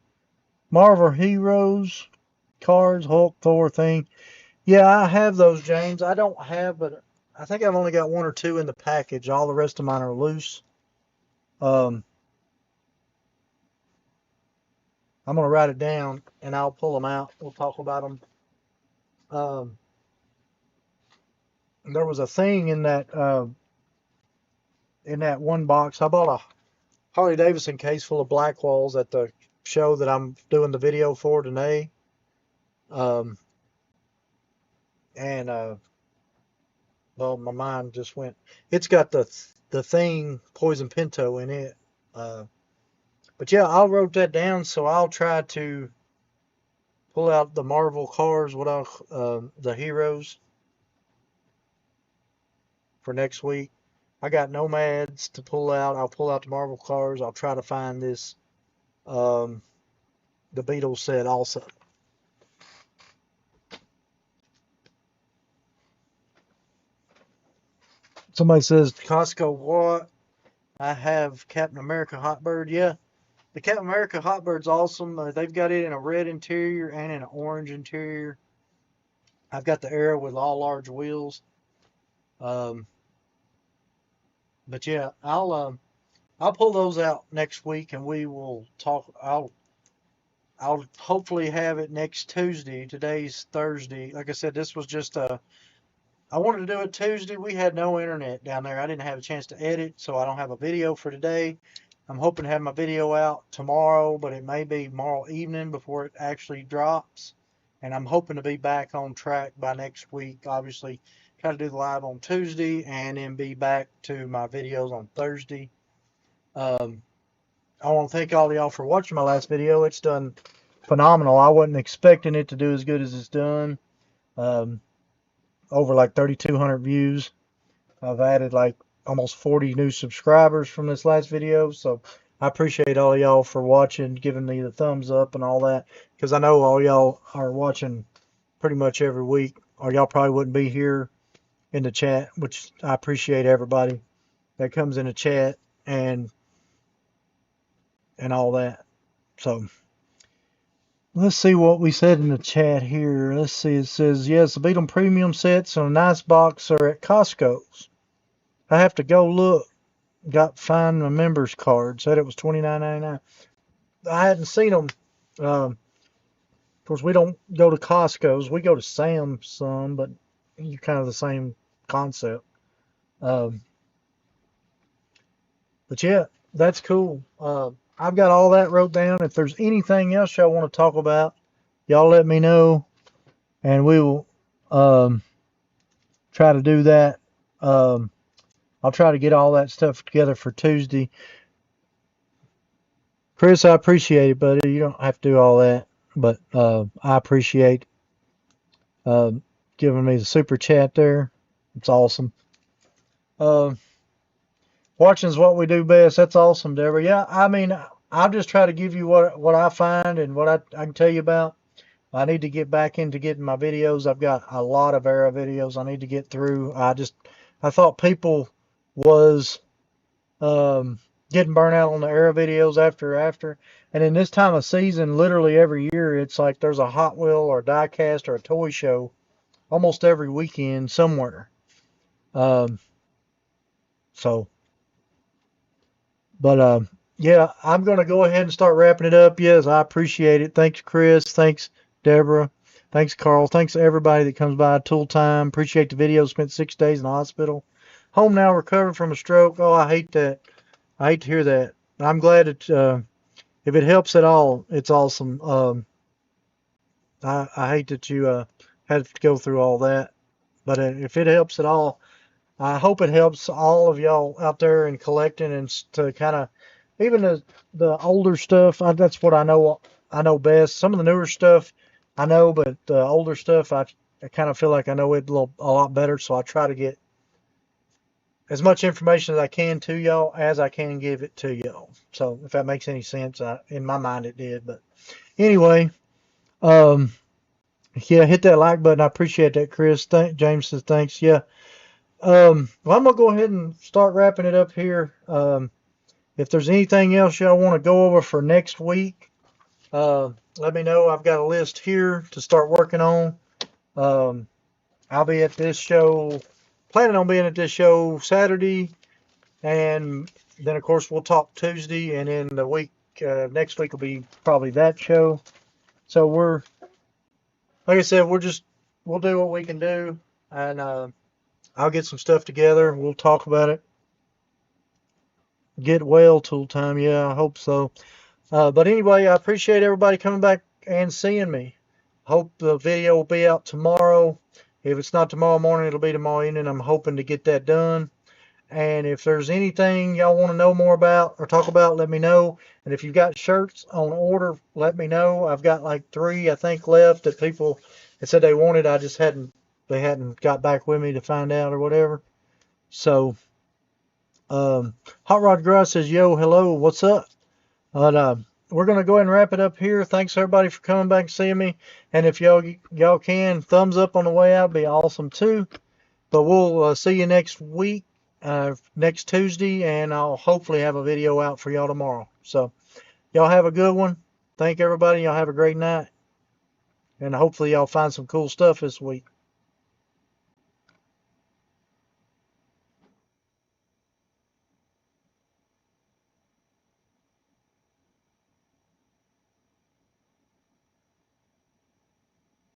Marvel Heroes cards, Hulk, Thor thing. Yeah, I have those, James. I don't have, but I think I've only got one or two in the package. All the rest of mine are loose. Um, I'm gonna write it down and I'll pull them out. We'll talk about them. Um, there was a thing in that one box. I bought a Harley Davidson case full of black walls at the show that I'm doing the video for today. Um, and well, my mind just went. It's got the thing Poison Pinto in it. Uh, but yeah, I wrote that down, so I'll try to pull out the Marvel cars, the heroes for next week. I got nomads to pull out. I'll pull out the Marvel cars. I'll try to find this the Beatles set also. Somebody says Costco what? I have Captain America Hotbird. Yeah, the Captain America Hotbird's awesome. They've got it in a red interior and in an orange interior. I've got the Arrow with all large wheels. But yeah, I'll pull those out next week and we will talk. I'll hopefully have it next Tuesday. Today's Thursday. Like I said, this was just I wanted to do it Tuesday. We had no internet down there. I didn't have a chance to edit, so I don't have a video for today. I'm hoping to have my video out tomorrow, but it may be tomorrow evening before it actually drops. And I'm hoping to be back on track by next week. Obviously, try to do the live on Tuesday and then be back to my videos on Thursday. I want to thank all of y'all for watching my last video. It's done phenomenal. I wasn't expecting it to do as good as it's done. Over like 3,200 views. I've added like almost 40 new subscribers from this last video. So I appreciate all of y'all for watching, giving me the thumbs up and all that. Because I know all y'all are watching pretty much every week. Or y'all probably wouldn't be here in the chat, which I appreciate everybody that comes in the chat and all that. So let's see what we said in the chat here. Let's see. It says, yes, the Beetle Premium sets on a nice box are at Costco's. I have to go look. Got find my members card. Said it was $29.99. I hadn't seen them. Of course, we don't go to Costco's. We go to Sam's some, but you're kind of the same concept. But yeah, that's cool. I've got all that wrote down. If there's anything else y'all want to talk about, y'all let me know, and we will try to do that. I'll try to get all that stuff together for Tuesday. Chris, I appreciate it, buddy. You don't have to do all that, but I appreciate giving me the super chat there. It's awesome. Watching is what we do best. That's awesome, Deborah. Yeah, I mean, I'll just try to give you what I find and what I can tell you about. I need to get back into getting my videos. I've got a lot of era videos I need to get through. I thought people was getting burnt out on the era videos after. And in this time of season, literally every year, it's like there's a Hot Wheel or a diecast or a toy show almost every weekend somewhere. Yeah, I'm going to go ahead and start wrapping it up. Yes, I appreciate it. Thanks, Chris. Thanks, Deborah. Thanks, Carl. Thanks to everybody that comes by. Tool Time. Appreciate the video. Spent 6 days in the hospital. Home now, recovering from a stroke. Oh, I hate that. I hate to hear that. I'm glad it, if it helps at all, it's awesome. I hate that you had to go through all that. But if it helps at all, I hope it helps all of y'all out there in collecting and to kind of, even the older stuff. That's what I know best. Some of the newer stuff I know, but the older stuff I kind of feel like I know it a lot better. So I try to get as much information as I can to y'all as I can give it to y'all. So if that makes any sense, in my mind it did. But anyway, yeah, hit that like button. I appreciate that, Chris. James says thanks. Yeah. Well, I'm gonna go ahead and start wrapping it up here. If there's anything else y'all want to go over for next week, let me know. I've got a list here to start working on. I'll be at this show, planning on being at this show Saturday, and then of course we'll talk Tuesday, and then the week next week will be probably that show. So like I said, we'll do what we can do, and I'll get some stuff together. We'll talk about it. Get well, Tool Time. Yeah, I hope so. But anyway, I appreciate everybody coming back and seeing me. Hope the video will be out tomorrow. If it's not tomorrow morning, it'll be tomorrow evening. I'm hoping to get that done. And if there's anything y'all want to know more about or talk about, let me know. And if you've got shirts on order, let me know. I've got like 3, I think, left that people that said they wanted. They hadn't got back with me to find out or whatever. So, Hot Rod Garage says, yo, hello, what's up? But, we're going to go ahead and wrap it up here. Thanks everybody for coming back and seeing me. And if y'all can, thumbs up on the way out, be awesome too. But we'll see you next week, next Tuesday, and I'll hopefully have a video out for y'all tomorrow. So y'all have a good one. Thank everybody. Y'all have a great night. And hopefully y'all find some cool stuff this week.